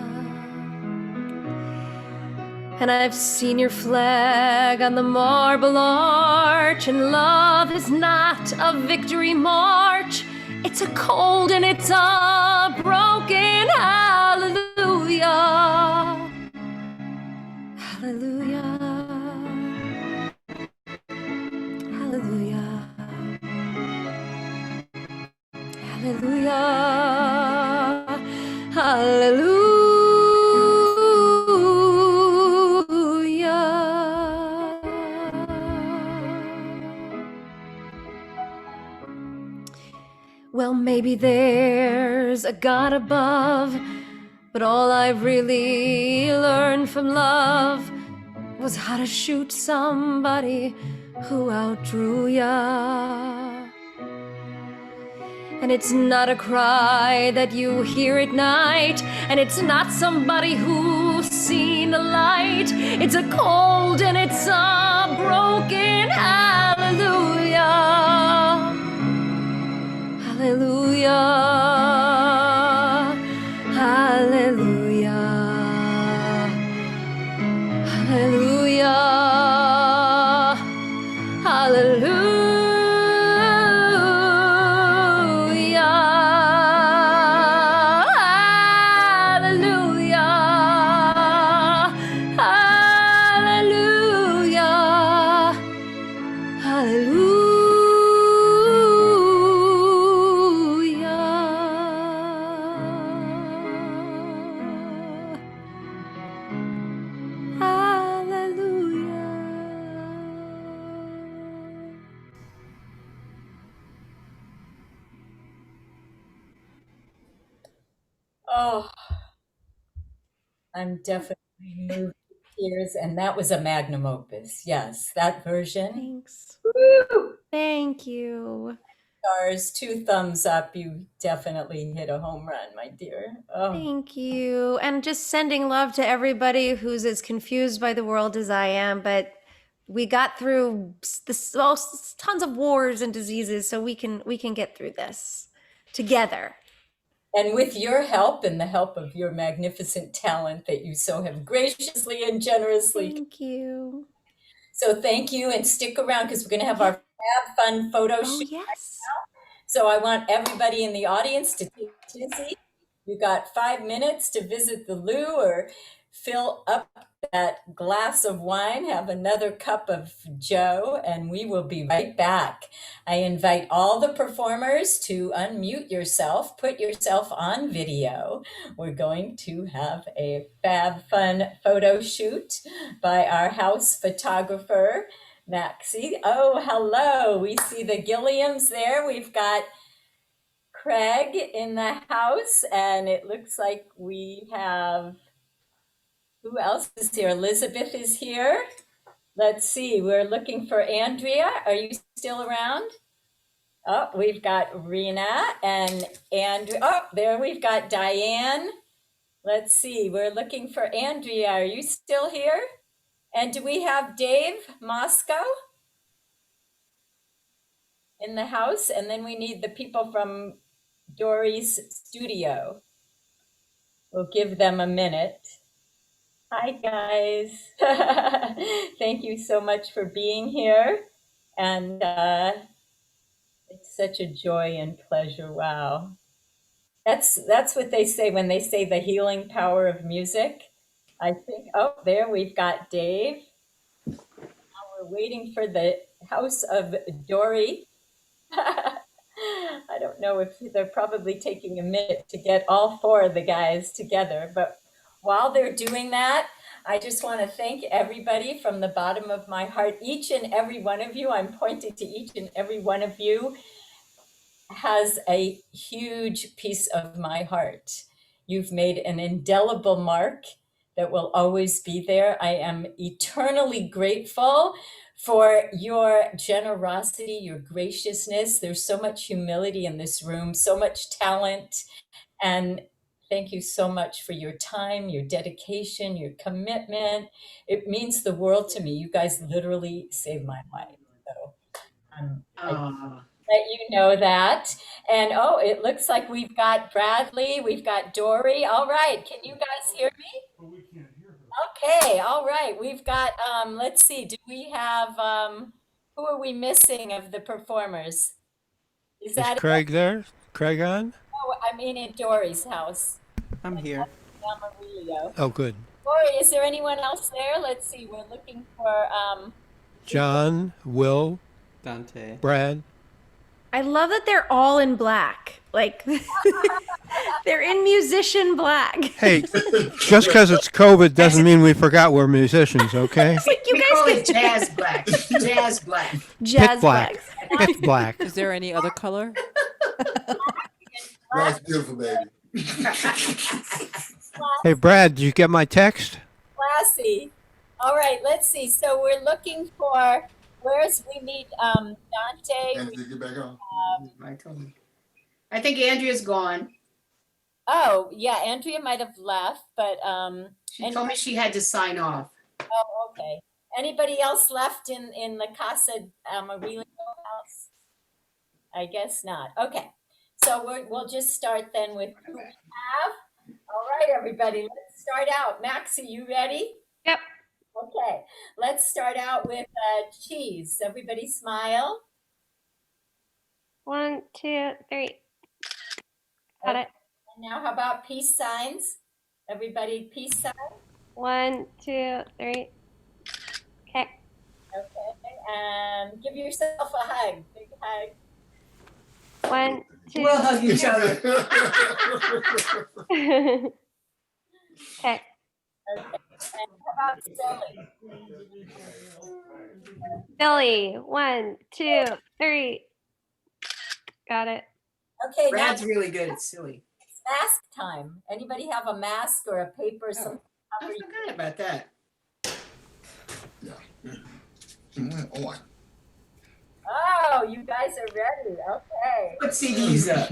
And I've seen your flag on the marble arch, and love is not a victory march. It's a cold and it's a broken hallelujah. Hallelujah. Hallelujah. Hallelujah. Hallelujah. Well, maybe there's a God above, but all I've really learned from love was how to shoot somebody who outdrew ya. And it's not a cry that you hear at night, and it's not somebody who's seen the light. It's a cold and it's a broken hallelujah. Hallelujah. Hallelujah. Hallelujah. Hallelujah.
Oh, I'm definitely moved Years, and that was a magnum opus. Yes, that version.
Thanks.
Woo!
Thank you.
Stars, 2 thumbs up. You definitely hit a home run, my dear. Oh,
Thank you. And just sending love to everybody who's as confused by the world as I am, but we got through tons of wars and diseases, so we can get through this together.
and with your help and the help of your magnificent talent that you so have graciously and generously.
Thank you.
So thank you, and stick around because we're going to have our Fab Fun photo
Oh,
shoot.
yes.
So I want everybody in the audience to take a seat. You got 5 minutes to visit the loo or fill up that glass of wine, have another cup of Joe, and we will be right back. I invite all the performers to unmute yourself, put yourself on video. We're going to have a Fab Fun photo shoot by our house photographer, Maxie. Oh, hello. We see the Gilliams there. We've got Craig in the house, and it looks like we have, who else is here? Elizabeth is here. Let's see, we're looking for Andrea. Are you still around? Oh, we've got Rena and Andrea. Oh, there we've got Dyan. Let's see, we're looking for Andrea. Are you still here? And do we have Dave Moscoe in the house? And then we need the people from Dory's studio. We'll give them a minute. Hi, guys. Thank you so much for being here. And it's such a joy and pleasure. Wow. That's what they say when they say the healing power of music. I think, oh, there we've got Dave. Now we're waiting for the house of Dory. I don't know if they're probably taking a minute to get all 4 of the guys together, but while they're doing that, I just want to thank everybody from the bottom of my heart. Each and every one of you, I'm pointing to each and every one of you, has a huge piece of my heart. You've made an indelible mark that will always be there. I am eternally grateful for your generosity, your graciousness. There's so much humility in this room, so much talent. And thank you so much for your time, your dedication, your commitment. It means the world to me. You guys literally saved my life. So I let you know that. And oh, it looks like we've got Bradley, we've got Dory. All right, can you guys hear me?
But we can't hear her.
Okay, all right. We've got, let's see, do we have, who are we missing of the performers? Is
Is
that it?
Craig there? Craig on?
Oh, I mean in Dory's house.
I'm here.
Amarillo.
Oh, good.
Dory, is there anyone else there? Let's see, we're looking for,
John, Will,
Dante.
Brad.
I love that they're all in black. Like they're in musician black.
Hey, just because it's COVID doesn't mean we forgot we're musicians, okay?
You
We
guys
call
can
it jazz black. Jazz black.
jazz
Pitch black.
black.
Pitch black.
Is there any other color?
That's beautiful, baby.
Hey, Brad, did you get my text?
classy. All right, let's see. So we're looking for, we need Dante.
And to get back on.
I told him. I think Andrea's gone.
Oh, yeah, Andrea might have left, but
She told me she had to sign off.
oh, okay. Anybody else left in the Casa Amarillo house? I guess not. Okay, so we'll just start then with who we have. All right, everybody, let's start out. Maxie, you ready?
Yep.
Okay, let's start out with cheese. Everybody smile.
1, 2, 3. Got it.
And now how about peace signs? Everybody peace sign.
1, 2, 3. Okay.
Okay, and give yourself a hug. Big hug.
1, 2.
We'll hug each other.
Okay.
Okay. And how about Silly?
Billy. 1, 2, 3. Got it.
Okay, now
Brad's really good at silly.
it's mask time. Anybody have a mask or a paper? Something?
I forgot about that.
On.
Oh, you guys are ready. Okay.
Put CDs up.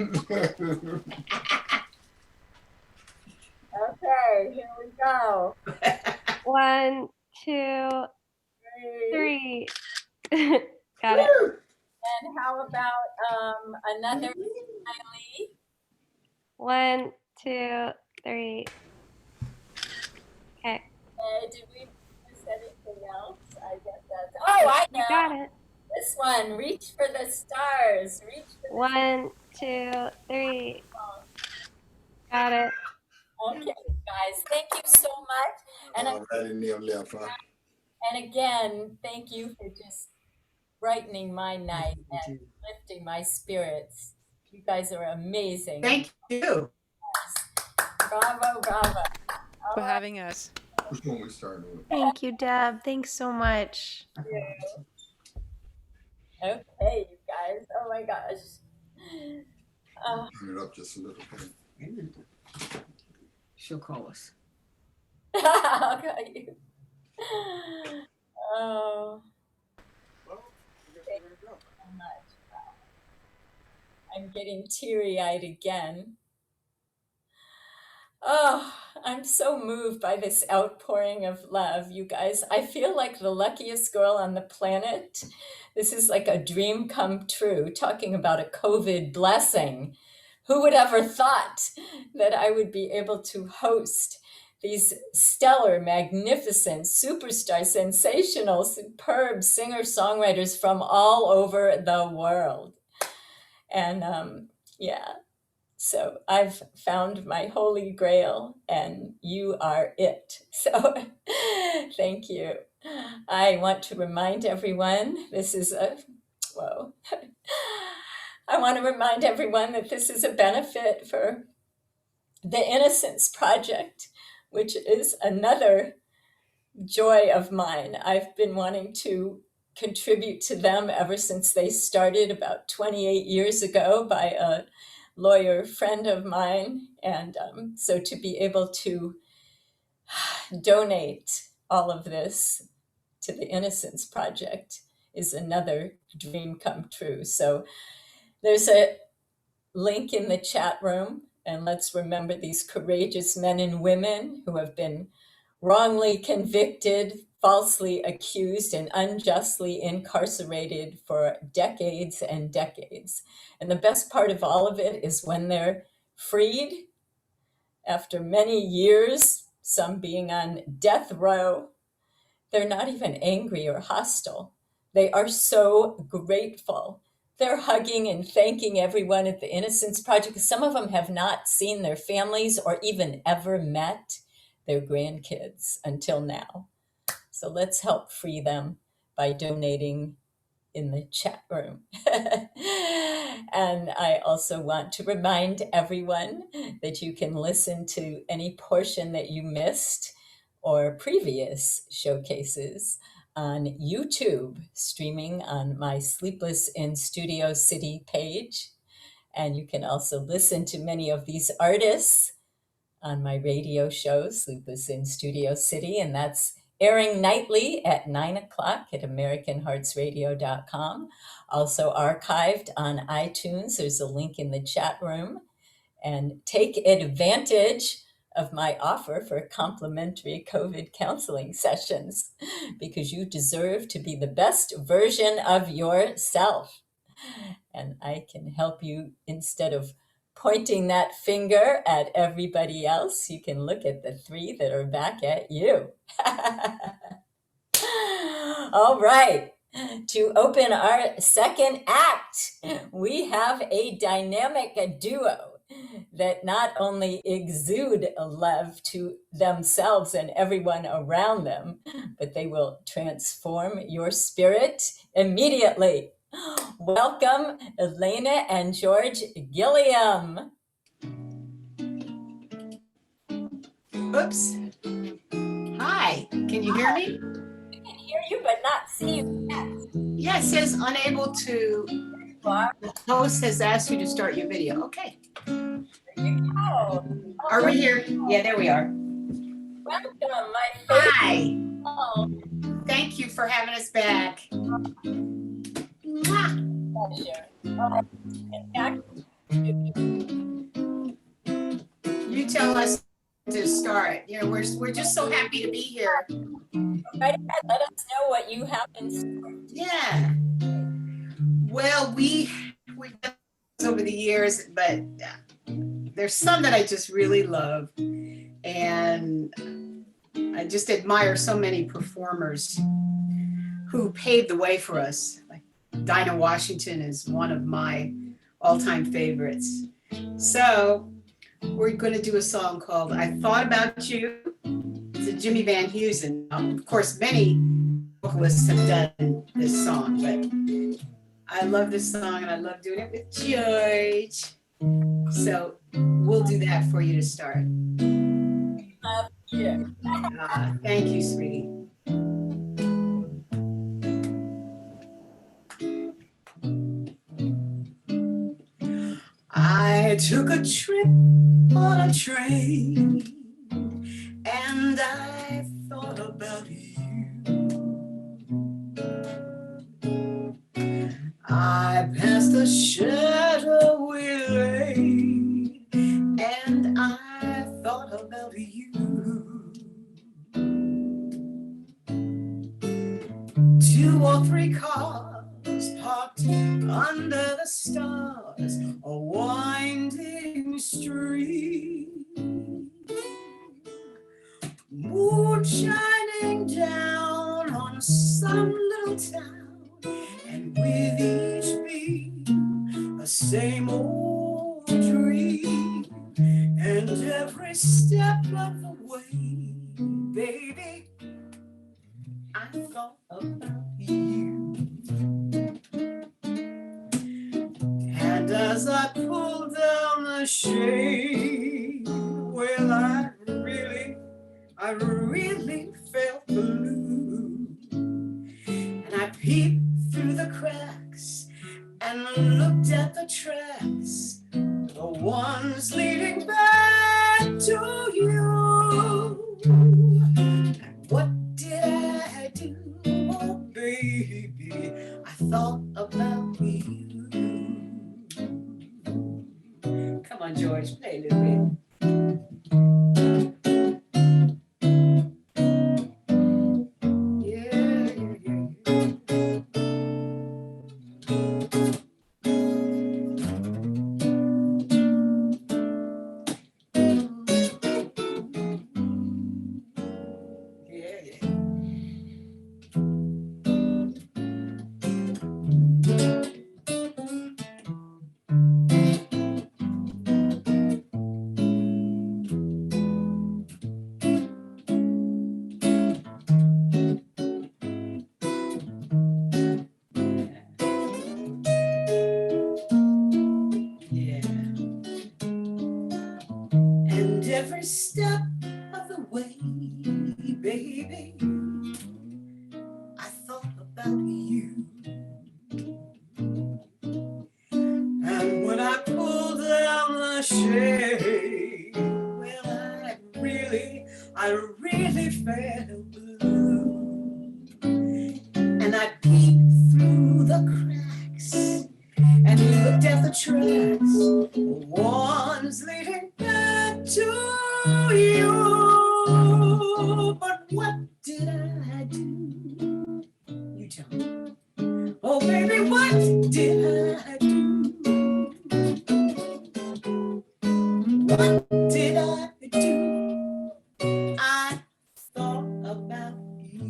Okay, here we go.
1, 2, 3. Got it.
And how about another Kylie?
1, 2, 3. Okay.
Did we miss anything else? I guess that's. Oh, I know.
You got it.
This one. Reach for the stars. Reach for the
1, 2, 3. Got it.
Okay, guys. Thank you so much. And
Already near left, huh?
and again, thank you for just brightening my night and lifting my spirits. You guys are amazing.
Thank you.
Bravo, bravo.
For having us.
Which one we starting with?
Thank you, Deb. Thanks so much.
Okay, you guys. Oh my gosh.
Turn it up just a little bit.
She'll call us.
I'll call you. Oh. Thank you so much. I'm getting teary-eyed again. Oh, I'm so moved by this outpouring of love, you guys. I feel like the luckiest girl on the planet. This is like a dream come true, talking about a COVID blessing. Who would ever thought that I would be able to host these stellar, magnificent, superstar, sensational, superb singer-songwriters from all over the world? And yeah. So I've found my holy grail and you are it. So thank you. I want to remind everyone, I want to remind everyone that this is a benefit for the Innocence Project, which is another joy of mine. I've been wanting to contribute to them ever since they started about 28 years ago by a lawyer friend of mine. And so to be able to donate all of this to the Innocence Project is another dream come true. So there's a link in the chat room, and let's remember these courageous men and women who have been wrongly convicted, falsely accused, and unjustly incarcerated for decades and decades. And the best part of all of it is when they're freed after many years, some being on death row, they're not even angry or hostile. They are so grateful. They're hugging and thanking everyone at the Innocence Project. Some of them have not seen their families or even ever met their grandkids until now. So let's help free them by donating in the chat room. And I also want to remind everyone that you can listen to any portion that you missed or previous showcases on YouTube, streaming on my Sleepless in Studio City page. And you can also listen to many of these artists on my radio show, Sleepless in Studio City, and that's airing nightly at 9 o'clock at AmericanHeartsRadio.com. Also archived on iTunes. There's a link in the chat room. And take advantage of my offer for complimentary COVID counseling sessions because you deserve to be the best version of yourself. And I can help you instead of pointing that finger at everybody else. You can look at the three that are back at you. All right. To open our second act, we have a dynamic duo that not only exude love to themselves and everyone around them, but they will transform your spirit immediately. Welcome, Elena and George Gilliam.
Oops. Hi, can you hear me?
We can hear you, but not see you yet.
Yeah, it says unable to. The host has asked you to start your video. Okay.
There you go.
Are we here? Yeah, there we are.
Welcome, my favorite.
Hi.
Oh,
Thank you for having us back. Mwah. You tell us to start. You know, we're just so happy to be here.
Right ahead. Let us know what you have in store.
Yeah. Well, we've done this over the years, but there's some that I just really love, and I just admire so many performers who paved the way for us. Like Dinah Washington is one of my all-time favorites. So we're going to do a song called I Thought About You. It's a Jimmy Van Heusen. Of course, many vocalists have done this song, but I love this song and I love doing it with George. So we'll do that for you to start. Thank you, sweetie. I took a trip on a train and I thought about you. I passed a shadowy lane and I thought about you. 2 or 3 cars parked under the stars, a winding street, moon shining down on some little town, and with each beat the same old dream, and every step of the way, baby, I thought about you. And as I pulled down the shade, well, I really felt blue. And I peeped through the cracks and looked at the tracks, the ones leading back to you. And what did I do? Oh, baby, I thought about you. Come on, George, play a little bit. Every step of the way, baby, I thought about you. And when I pulled down the shade, well, I really felt blue. And I peeped through the cracks and looked at the tracks, the ones leading back to you. But what did I do? You tell me. Oh, baby, what did I do? What did I do? I thought about you.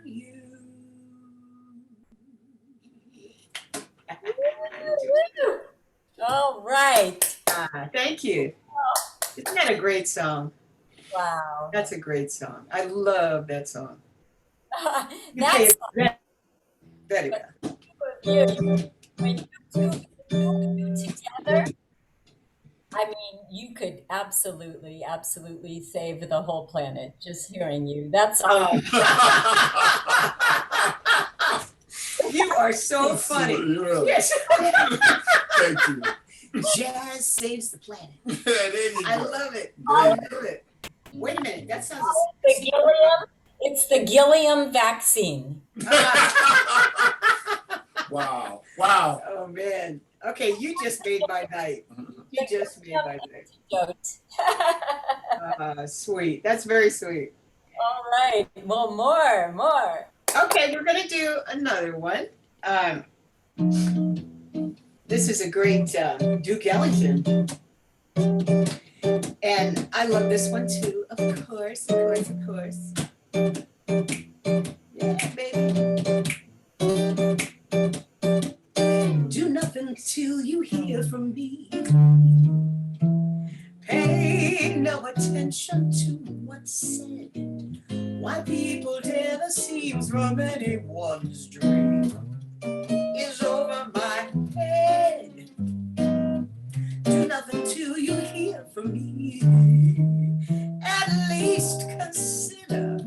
You.
All right.
Thank you. Isn't that a great song?
Wow.
That's a great song. I love that song.
That's
very well.
When you two together, I mean, you could absolutely save the whole planet just hearing you. That's all.
You are so funny.
Really.
Yes.
Thank you.
Jazz saves the planet.
There you
I
go.
love it.
There
I
you
love it. Wait a minute. That sounds.
The Gilliam, it's the Gilliam vaccine.
Wow. Wow.
Oh man. Okay, you just made my night. You just made my night. Sweet. That's very sweet.
All right. Well, more.
Okay, we're gonna do another one. This is a great Duke Ellington. And I love this one too, of course. Yeah, baby. Do nothing till you hear from me. Pay no attention to what's said. Why people tell the seams from anyone's dream is over my head. Do nothing till you hear from me. At least consider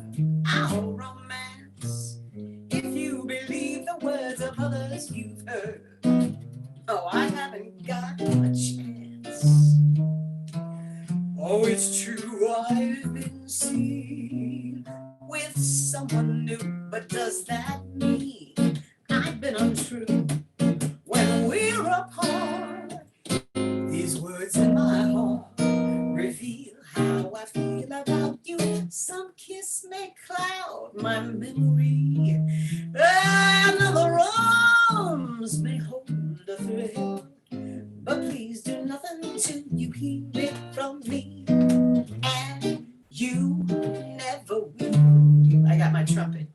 our romance. If you believe the words of others you've heard, oh, I haven't got a chance. Oh, it's true, I've been seen with someone new, but does that mean I've been untrue? When we're apart, these words in my heart reveal how I feel about you. Some kiss may cloud my memory, and other arms may hold a thrill. But please do nothing till you hear it from me, and you never will. I got my trumpet.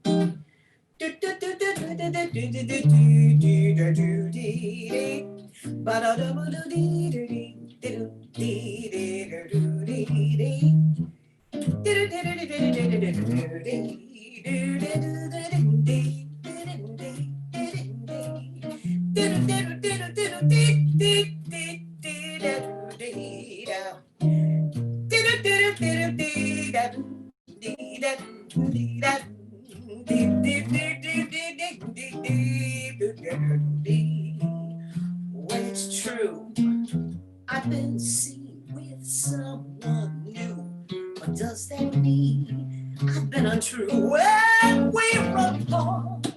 When it's true, I've been seen with someone new, but does that mean I've been untrue? When we're apart,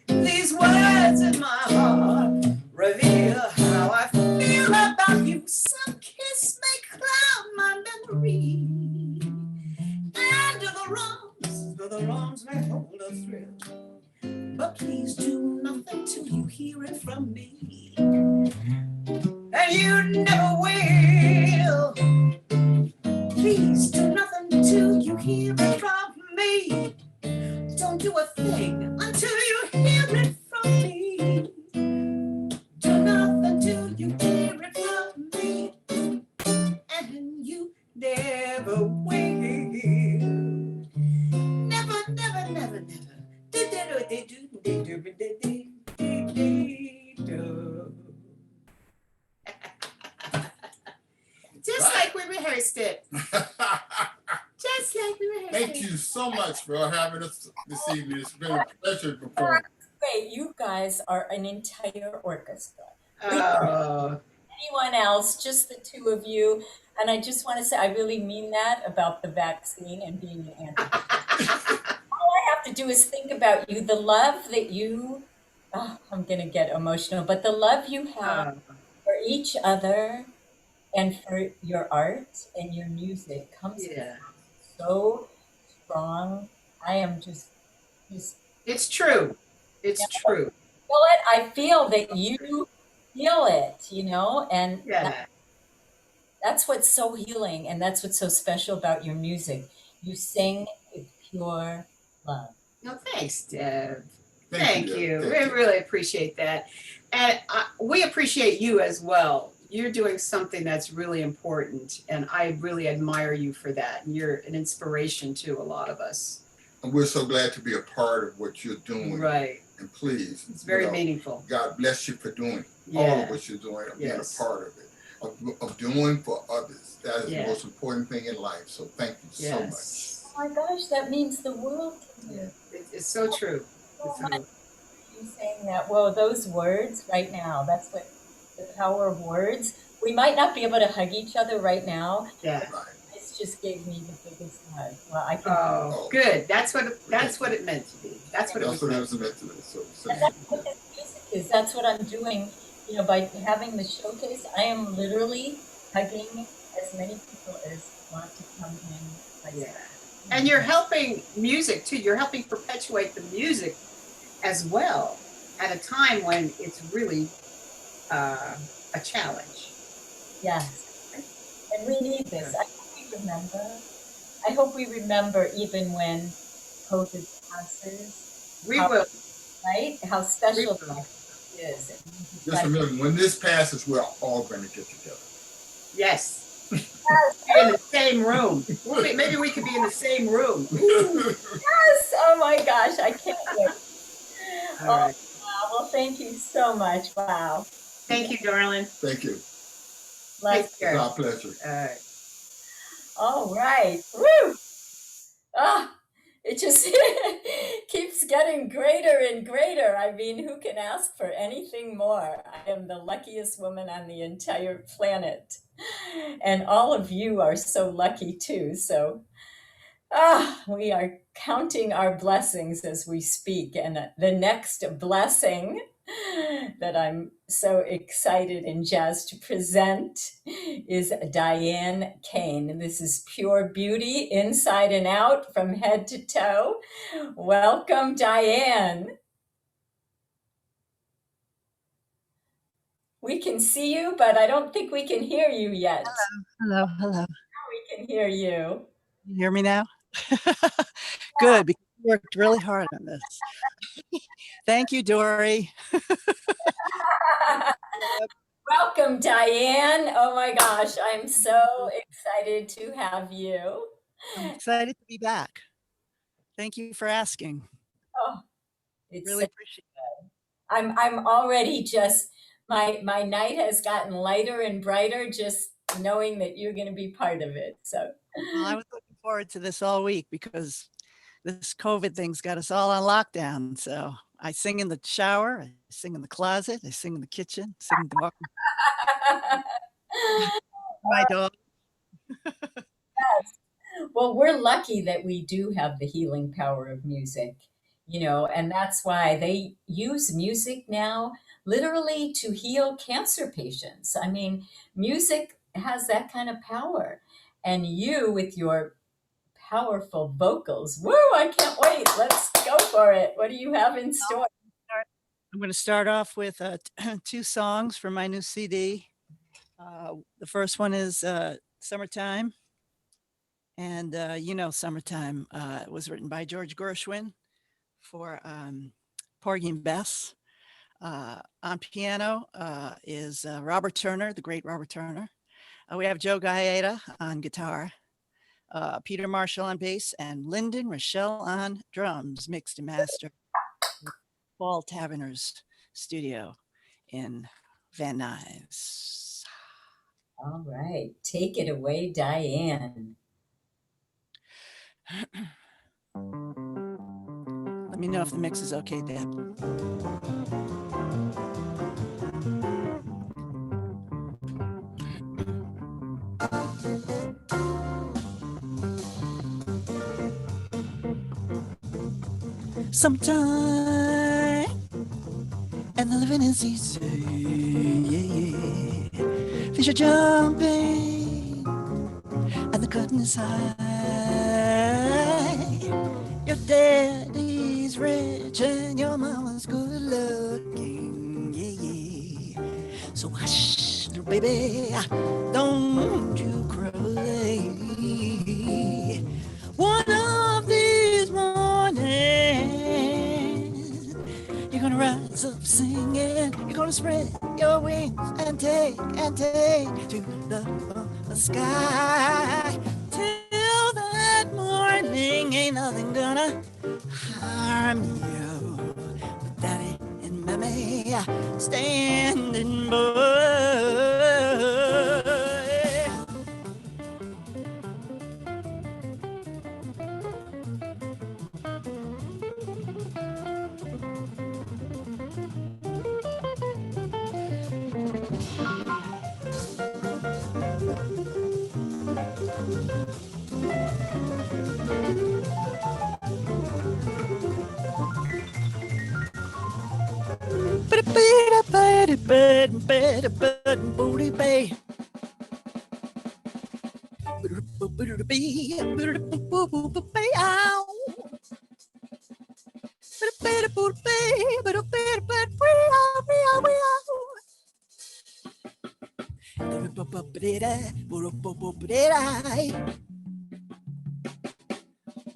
these words in my heart reveal how I feel about you. Some kiss may cloud my memory, and the wrongs may hold a thrill. But please do nothing till you hear it from me, and you never will. Please do nothing till you hear it from me. Don't do a thing until you hear it from me. Do nothing till you hear it from me, and you never will. Never, never, never, never. Just like we rehearsed it. Just like we rehearsed it.
Thank you so much for having us this evening. It's been a pleasure to perform.
Great. You guys are an entire orchestra.
Oh.
Anyone else, just the two of you. And I just want to say, I really mean that about the vaccine and being an anti. All I have to do is think about you, the love that you, I'm going to get emotional, but the love you have for each other and for your art and your music comes so strong. I am just.
It's true. It's true.
I feel that you feel it, you know, and that's what's so healing, and that's what's so special about your music. You sing with pure love.
No, thanks, Deb. Thank you. We really appreciate that. And we appreciate you as well. You're doing something that's really important, and I really admire you for that. And you're an inspiration to a lot of us.
And we're so glad to be a part of what you're doing.
Right.
And please.
It's very meaningful.
God bless you for doing all of what you're doing and being a part of it. Of doing for others. That is the most important thing in life. So thank you so much.
Oh my gosh, that means the world to me.
It's so true.
So much. You saying that. Well, those words right now, that's the power of words. We might not be able to hug each other right now.
Yeah.
This just gave me the biggest hug. Well, I can.
Oh, good. That's what it meant to be. That's what it was meant to be.
And that's what this music is. That's what I'm doing. You know, by having the showcase, I am literally hugging as many people as want to come in.
Yeah. And you're helping music too. You're helping perpetuate the music as well at a time when it's really a challenge.
Yes. And we need this. I hope we remember even when COVID passes.
We will.
Right? How special life is.
Just remember, when this passes, we're all going to get together.
Yes. In the same room. Maybe we could be in the same room.
Yes. Oh my gosh. I can't wait.
All right.
Wow. Well, thank you so much. Wow.
Thank you, darling.
Thank you.
Take
care.
It's our pleasure.
All right. Woo! Ah, it just keeps getting greater and greater. I mean, who can ask for anything more? I am the luckiest woman on the entire planet. And all of you are so lucky too. So we are counting our blessings as we speak. And the next blessing that I'm so excited and jazzed to present is Dyan Kane. This is pure beauty inside and out from head to toe. Welcome, Dyan. We can see you, but I don't think we can hear you yet.
Hello.
Now we can hear you.
You hear me now? Good, because you worked really hard on this. Thank you, Dory.
Welcome, Dyan. Oh my gosh, I'm so excited to have you.
I'm excited to be back. Thank you for asking.
Oh, it's
really appreciate
it. I'm already just my night has gotten lighter and brighter just knowing that you're going to be part of it. So
well, I was looking forward to this all week because this COVID thing's got us all on lockdown. So I sing in the shower, I sing in the closet, I sing in the kitchen, sing in the walking. My dog.
Yes. Well, we're lucky that we do have the healing power of music, you know, and that's why they use music now literally to heal cancer patients. I mean, music has that kind of power. And you with your powerful vocals, woo, I can't wait. Let's go for it. What do you have in store?
I'm going to start off with 2 songs from my new CD. The first one is Summertime. And you know, Summertime was written by George Gershwin for Porgy and Bess. On piano is Robert Turner, the great Robert Turner. We have Joe Gaeta on guitar, Peter Marshall on bass, and Lyndon Rochelle on drums, mixed and mastered. Paul Taverner's studio in Van Nuys.
All right, take it away, Dyan.
Let me know if the mix is okay, Deb. Sometime, and the living is easy, yeah, yeah. Fish are jumping, and the curtain is high. Your daddy's rich, and your mama's good looking, yeah, yeah. So hush, little baby, don't you cry. One of these mornings, you're gonna rise up singing. You're gonna spread your wings and take to the sky. Till that morning, ain't nothing gonna harm you. With daddy and mommy standing by.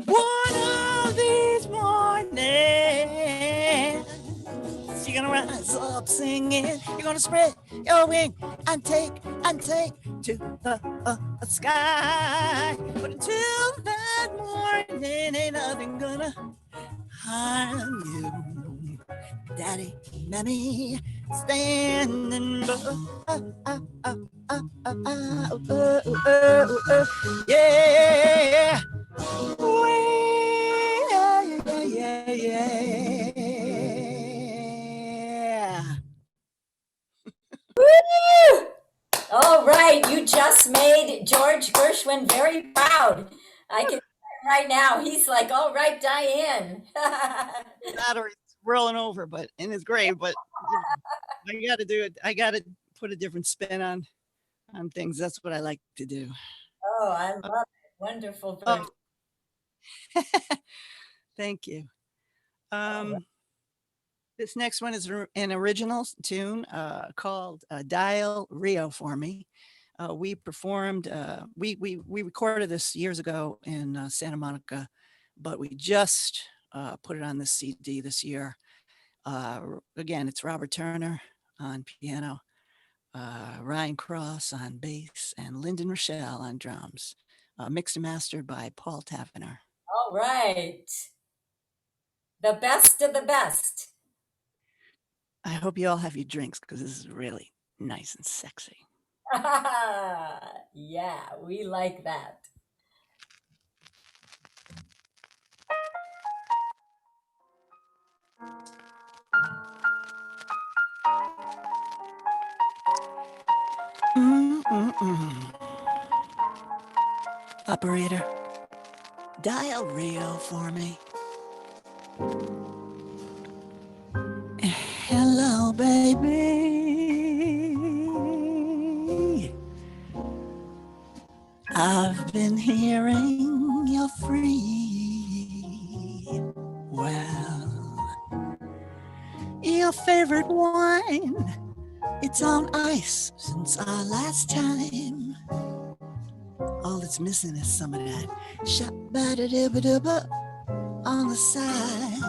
One of these mornings, you're gonna rise up singing. You're gonna spread your wing and take to the sky. But until that morning, ain't nothing gonna harm you. Daddy, mommy, standing yeah. Yeah.
Woo! All right, you just made George Gershwin very proud. I can right now. He's like, all right, Dyan.
That or it's rolling over, but in his grave. But I got to do it. I got to put a different spin on things. That's what I like to do.
Oh, I love it. Wonderful version.
Thank you. This next one is an original tune called Dial Rio for Me. We performed, we recorded this years ago in Santa Monica, but we just put it on this CD this year. Again, it's Robert Turner on piano, Ryan Cross on bass, and Lyndon Rochelle on drums. Mixed and mastered by Paul Tavener.
All right. The best of the best.
I hope you all have your drinks because this is really nice and sexy.
Yeah, we like that.
Operator, dial Rio for me. Hello, baby. I've been hearing you're free. Well, your favorite wine, it's on ice since our last time. All it's missing is some of that shabba-da-dibba-dibba on the side.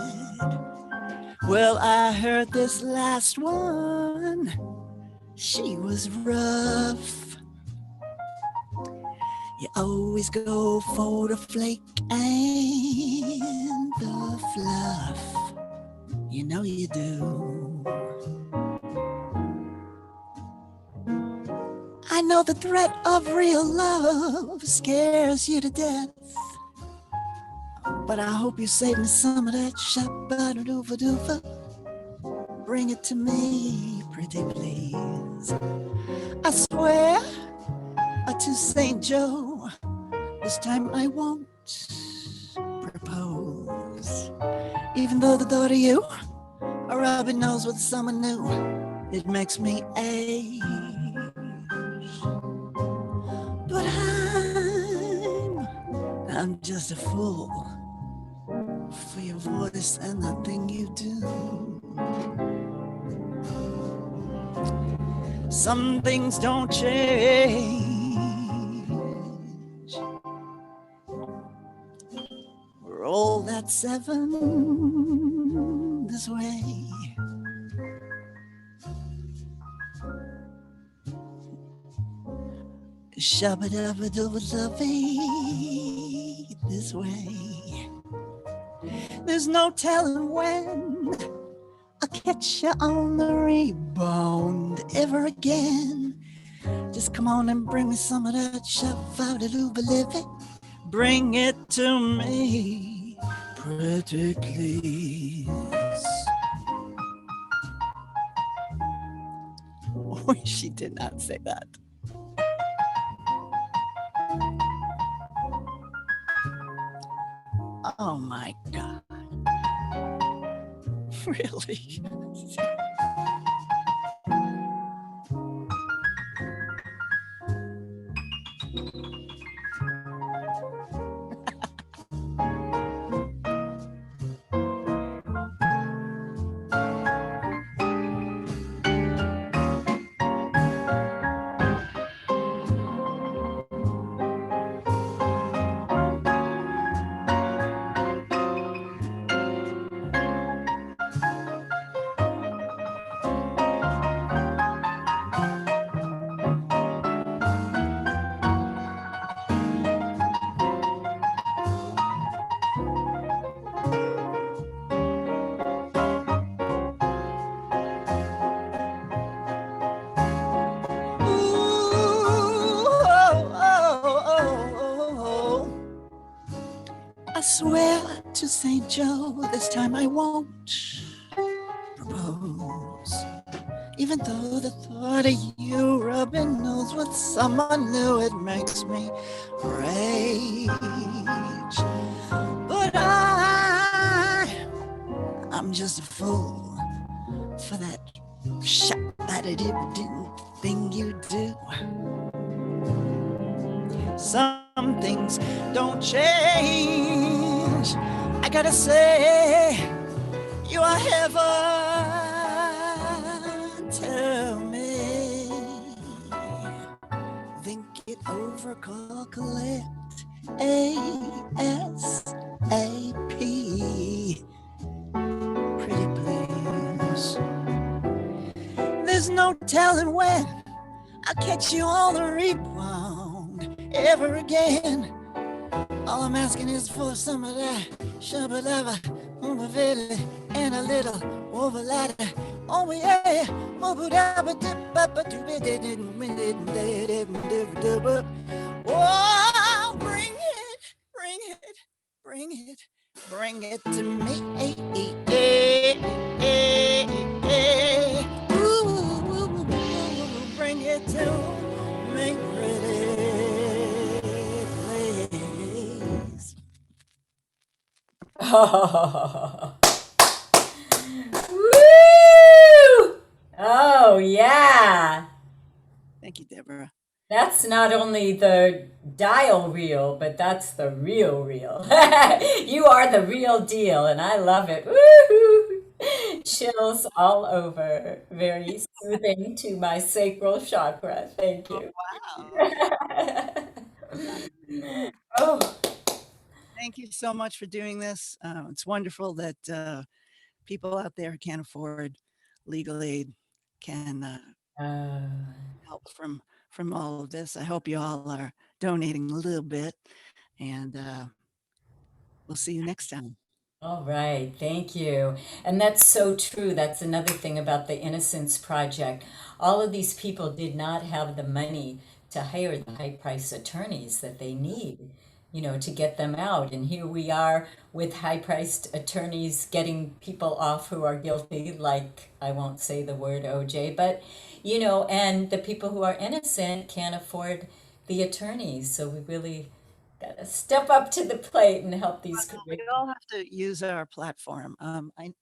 Well, I heard this last one, she was rough. You always go for the flake and the fluff. You know you do. I know the threat of real love scares you to death, but I hope you save me some of that shabba-da-doofa-doofa. Bring it to me, pretty please. I swear to St. Joe, this time I won't propose. Even though the thought of you, a robin knows what someone new, it makes me age. But I'm just a fool for your voice and the thing you do. Some things don't change. Roll that 7 this way. Shabba-dabba-dubba-dubby this way. There's no telling when I'll catch you on the rebound ever again. Just come on and bring me some of that shabba-dabba-dubba-dubby. Bring it to me, pretty please. She did not say that. Oh my God. Really? I swear to St. Joe, this time I won't propose. Even though the thought of you rubbing nose with someone new, it makes me rage. But I'm just a fool for that shot-that-it-didn't thing you do. Some things don't change. I gotta say, you are heaven to me. Think it over, call, collect, ASAP. Pretty please. There's no telling when I'll catch you on the rebound ever again. All I'm asking is for some of that shabba-dabba, umavili, and a little overladder. Oh yeah, oh, bring it to me. Ooh, bring it to me, pretty please.
Woo! Oh, yeah.
Thank you, Deborah.
That's not only the dial reel, but that's the real reel. You are the real deal, and I love it. Woo-hoo! Chills all over. Very soothing to my sacral chakra. Thank you.
Wow.
Oh.
Thank you so much for doing this. It's wonderful that people out there who can't afford legal aid can help from all of this. I hope you all are donating a little bit, and we'll see you next time.
All right, thank you. And that's so true. That's another thing about the Innocence Project. All of these people did not have the money to hire the high-priced attorneys that they need, to get them out. And here we are with high-priced attorneys getting people off who are guilty, like, I won't say the word OJ, but, and the people who are innocent can't afford the attorneys. So we really got to step up to the plate and help these.
We all have to use our platform.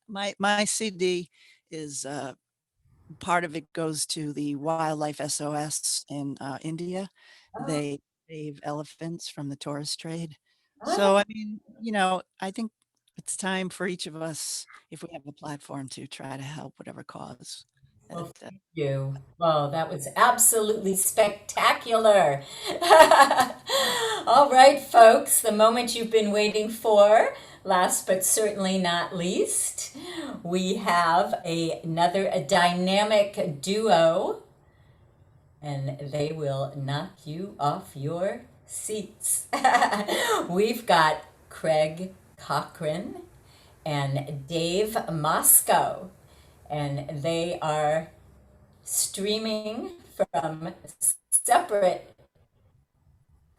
My CD is part of it goes to the Wildlife SOS in India. They save elephants from the tourist trade. So I mean, I think it's time for each of us, if we have a platform, to try to help whatever cause.
Well, thank you. Well, that was absolutely spectacular. All right, folks, the moment you've been waiting for. Last but certainly not least, we have another dynamic duo, and they will knock you off your seats. We've got Craig Cochran and Dave Moscoe. And they are streaming from separate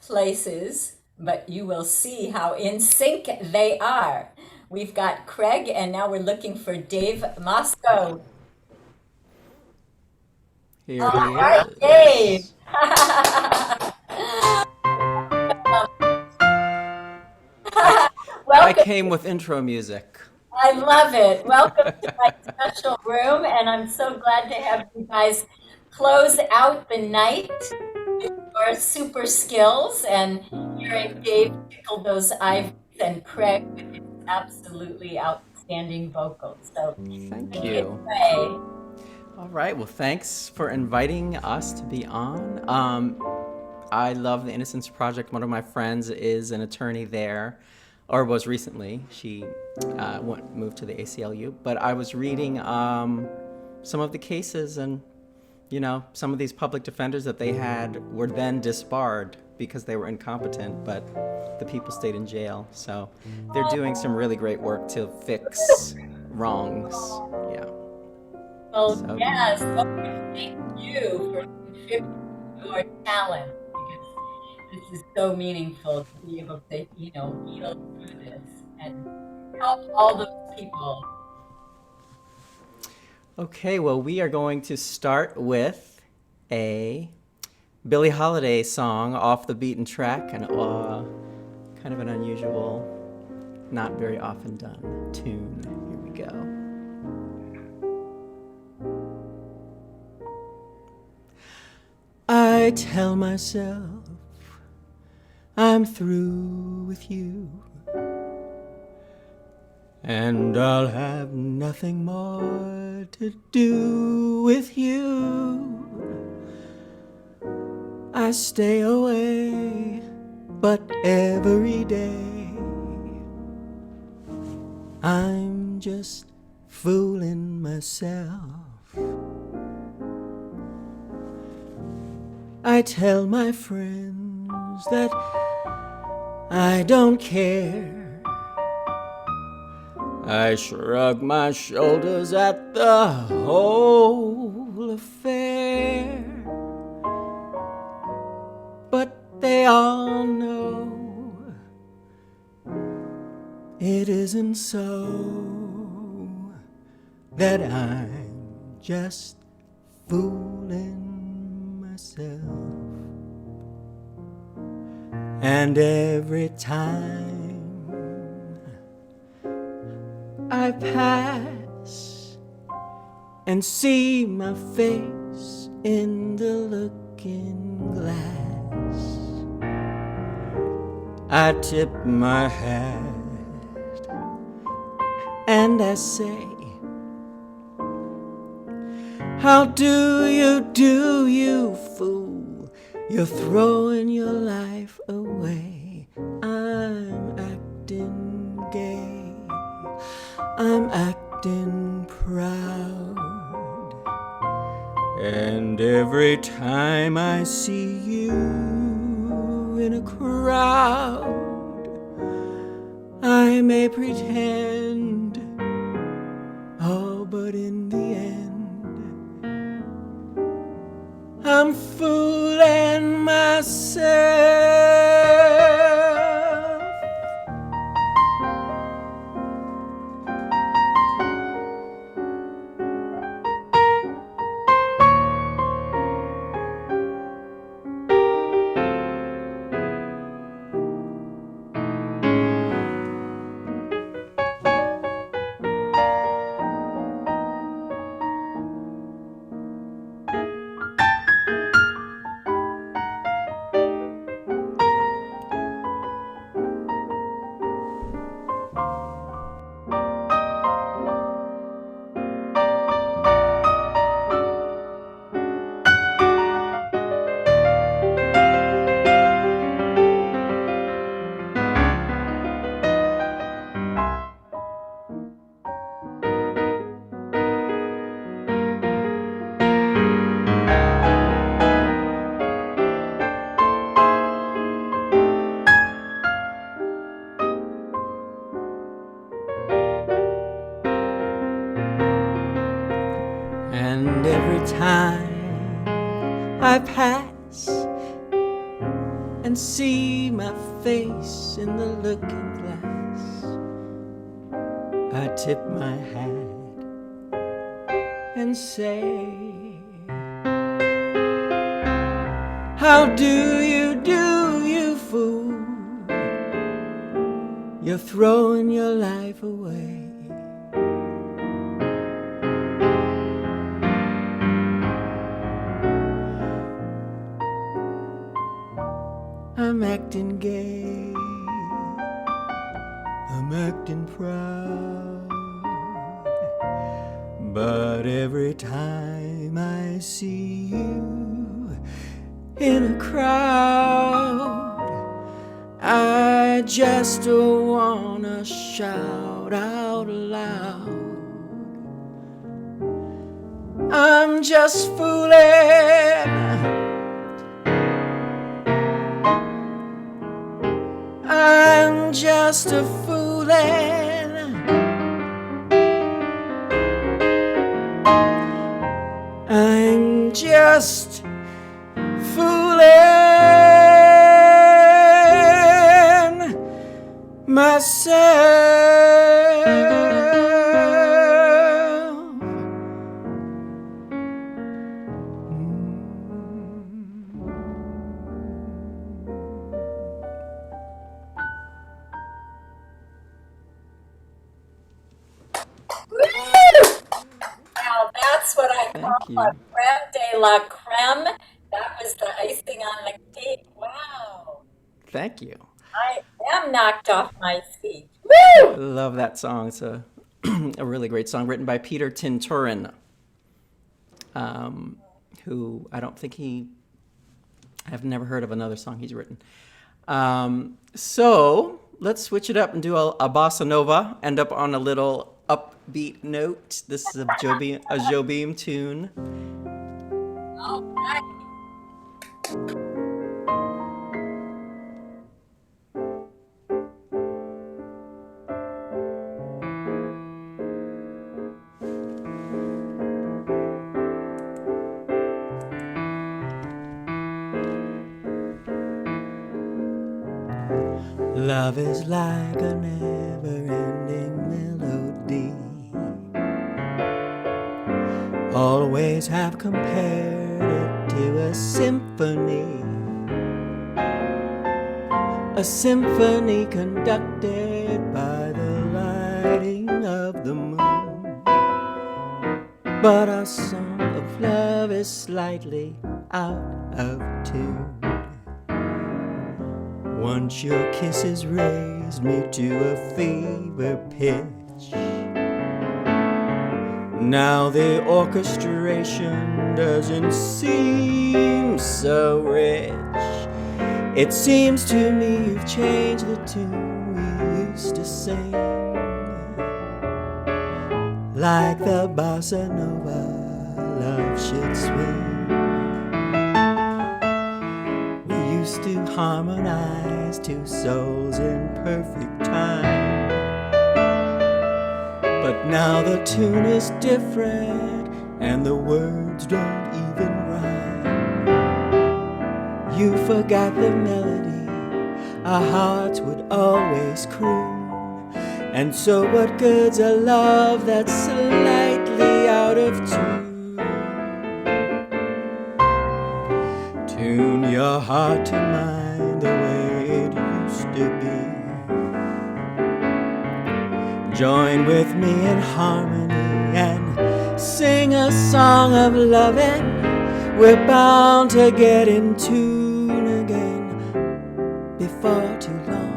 places, but you will see how in sync they are. We've got Craig, and now we're looking for Dave Moscoe.
Here
All
he
right,
is.
Dave.
I
Welcome.
came with intro music.
I love it. Welcome to my special room, and I'm so glad to have you guys close out the night with your super skills and hearing Dave tickle those ivories and Craig with his absolutely outstanding vocals. So
Thank
take it
you.
away.
All right. Well, thanks for inviting us to be on. I love the Innocence Project. One of my friends is an attorney there, or was recently. She moved to the ACLU. But I was reading some of the cases, and some of these public defenders that they had were then disbarred because they were incompetent, but the people stayed in jail. So they're doing some really great work to fix wrongs. Yeah.
Well, yes, so thank you for contributing your talent, because this is so meaningful to be able to, heal through this and help all those people.
Okay, well, we are going to start with a Billie Holiday song off the beaten track, and kind of an unusual, not very often done tune. Here we go. I tell myself I'm through with you, and I'll have nothing more to do with you. I stay away, but every day I'm just fooling myself. I tell my friends that I don't care. I shrug my shoulders at the whole affair. But they all know it isn't so, that I'm just fooling myself. And every time I pass and see my face in the looking glass, I tip my hat and I say, how do, you fool? You're throwing your life away. I'm acting gay, I'm acting proud. And every time I see you in a crowd, I may pretend, oh, but in the end I'm fooling myself. And every time I pass and see my face in the looking glass, I tip my hat and say, How do, you fool? You're throwing your life away. I'm acting gay, I'm acting proud, but every time I see you in a crowd, I just wanna shout out loud. I'm just fooling, I'm just a foolin'. I'm just fooling myself.
Now that's what I call
Thank you.
a creme de la creme. That was the icing on the cake. Wow.
Thank you.
I am knocked off my feet.
I love that song. It's a, a really great song written by Peter Tinturin, who I don't think I've never heard of another song he's written. So let's switch it up and do a bossa nova, end up on a little upbeat note. This is a Jobim tune.
All right.
Love is like a never-ending melody. Always have compared it to a symphony conducted by the lighting of the moon. But our song of love is slightly out of tune. Once your kisses raised me to a fever pitch. Now the orchestration doesn't seem so rich. It seems to me you've changed the tune we used to sing, like the bossa nova love should swing. We used to harmonize two souls in perfect time, but now the tune is different and the words don't even rhyme. You forgot the melody our hearts would always croon, and so what good's a love that's slightly out of tune? Tune your heart to mine the way it used to be. Join with me in harmony and sing a song of loving. We're bound to get in tune again before too long.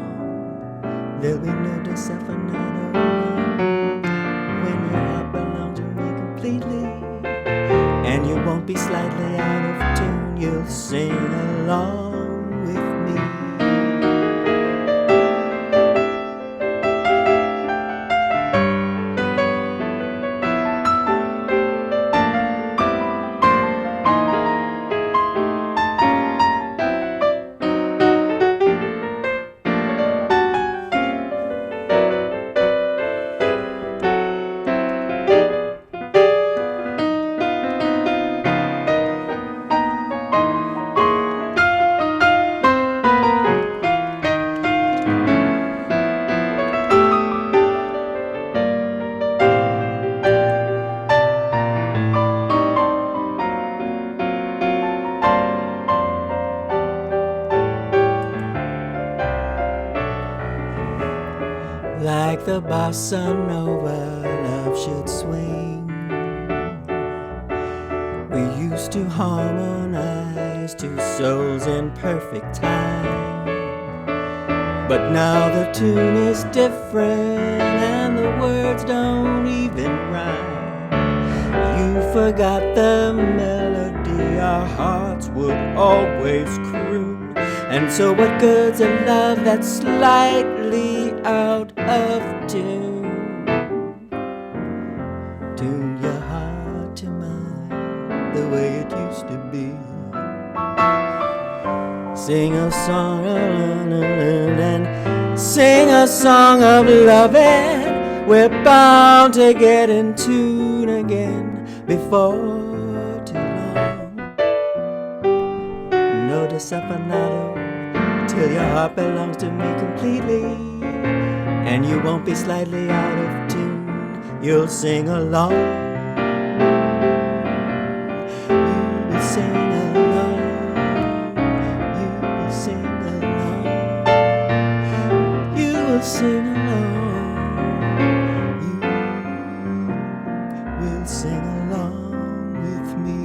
There'll be no desaffinato when your heart belongs to me completely, and you won't be slightly out of tune. You'll sing along with me. the bossa nova love should swing. We used to harmonize two souls in perfect time, but now the tune is different and the words don't even rhyme. You forgot the melody our hearts would always croon, and so what good's a love that's slightly out of tune? Tune your heart to mine the way it used to be. Sing a song and sing a song of loving. We're bound to get in tune again before too long. No desafinado till your heart belongs to me completely, and you won't be slightly out of tune. You'll sing along. You will sing along. You will sing along. You will sing along. You will sing along with me.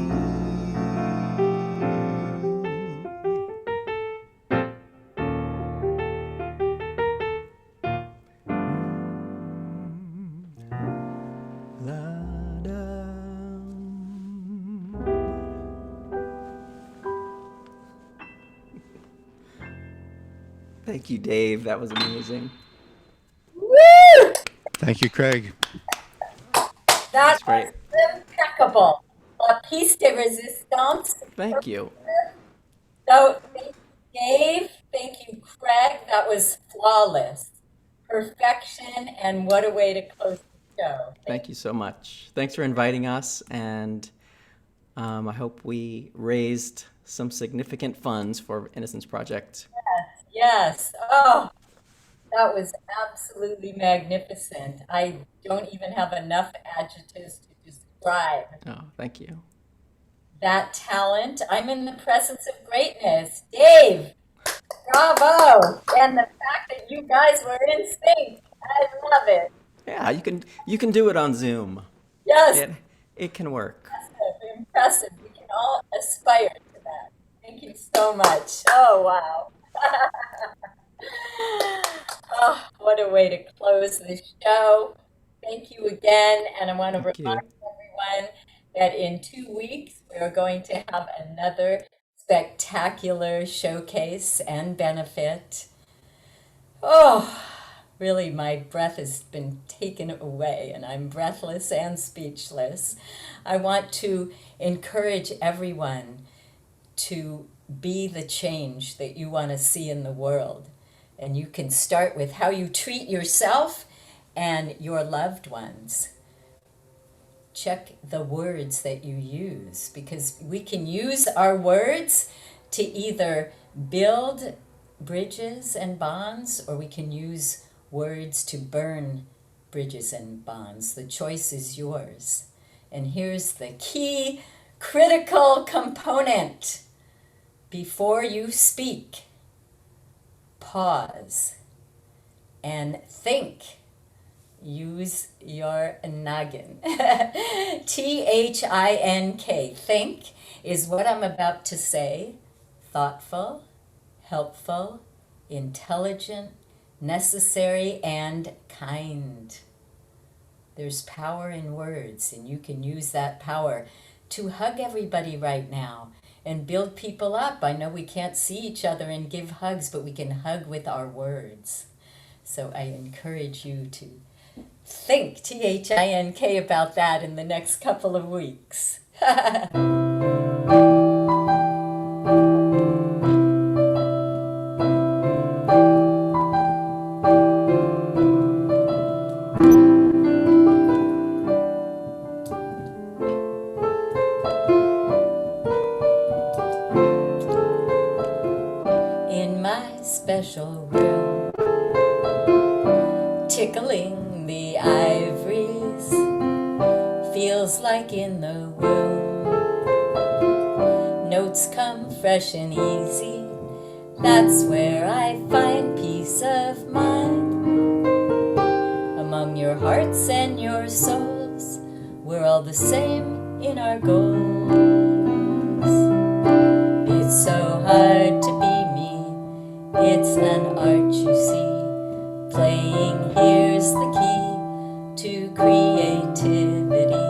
Thank you, Dave. That was amazing.
Woo!
Thank you, Craig.
That
great.
was impeccable. La piece de resistance.
Thank you.
So, thank you, Dave. Thank you, Craig. That was flawless. Perfection, and what a way to close the show.
Thank you so much. Thanks for inviting us, and I hope we raised some significant funds for Innocence Project.
Yes. Oh, that was absolutely magnificent. I don't even have enough adjectives to describe
Oh, thank you.
that talent. I'm in the presence of greatness. Dave, bravo. And the fact that you guys were in sync. I love it.
Yeah, you can do it on Zoom.
Yes.
It can work.
Impressive. Impressive. We can all aspire to that. Thank you so much. Oh, wow. Oh, what a way to close the show. Thank you again. And I want to
Thank you.
remind everyone that in 2 weeks, we are going to have another spectacular showcase and benefit. Oh, really, my breath has been taken away and I'm breathless and speechless. I want to encourage everyone to be the change that you want to see in the world. And you can start with how you treat yourself and your loved ones. Check the words that you use, because we can use our words to either build bridges and bonds, or we can use words to burn bridges and bonds. The choice is yours. And here's the key critical component. Before you speak, pause and think. Use your noggin. T-H-I-N-K. Think is what I'm about to say. Thoughtful, helpful, intelligent, necessary, and kind. There's power in words, and you can use that power to hug everybody right now and build people up. I know we can't see each other and give hugs, but we can hug with our words. So I encourage you to think, T-H-I-N-K, about that in the next couple of weeks. In my special room, tickling the ivories, feels like in the womb. Notes come fresh and easy, that's where I find peace of mind. A among your hearts and your souls. We're all the same in our goals. It's so hard to be me. It's an art, you see. Playing here's the key to creativity.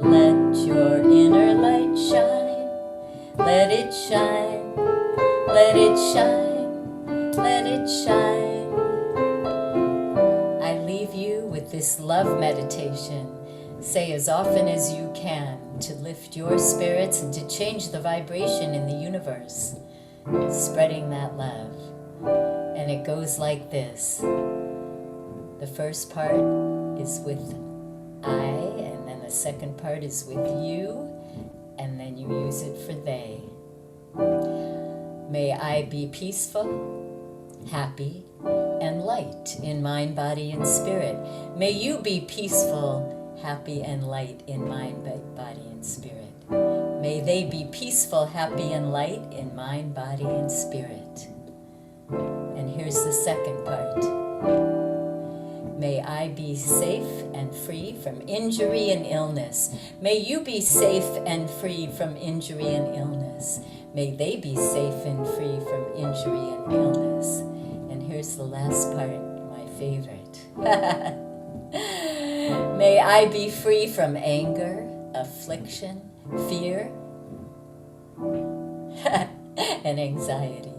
Let your inner light shine. Let it shine. Let it shine. Let it shine. I leave you with this love meditation. Say as often as you can to lift your spirits and to change the vibration in the universe, spreading that love. And it goes like this. The first part is with I, and then the second part is with you, and then you use it for they. May I be peaceful, happy, and light in mind, body, and spirit. May you be peaceful, happy, and light in mind, body, and spirit. May they be peaceful, happy, and light in mind, body, and spirit. And here's the second part. May I be safe and free from injury and illness. May you be safe and free from injury and illness. May they be safe and free from injury and illness. And here's the last part, my favorite. May I be free from anger, affliction, fear, and anxiety.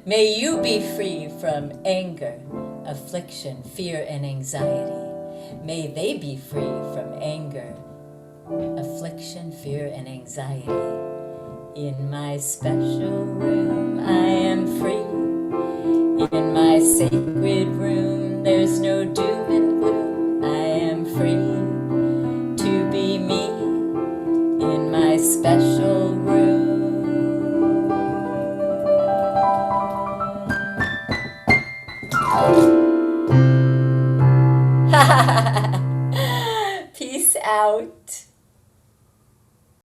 May you be free from anger, affliction, fear, and anxiety. May they be free from anger, affliction, fear, and anxiety. In my special room, I am free. In my sacred room, there's no doom and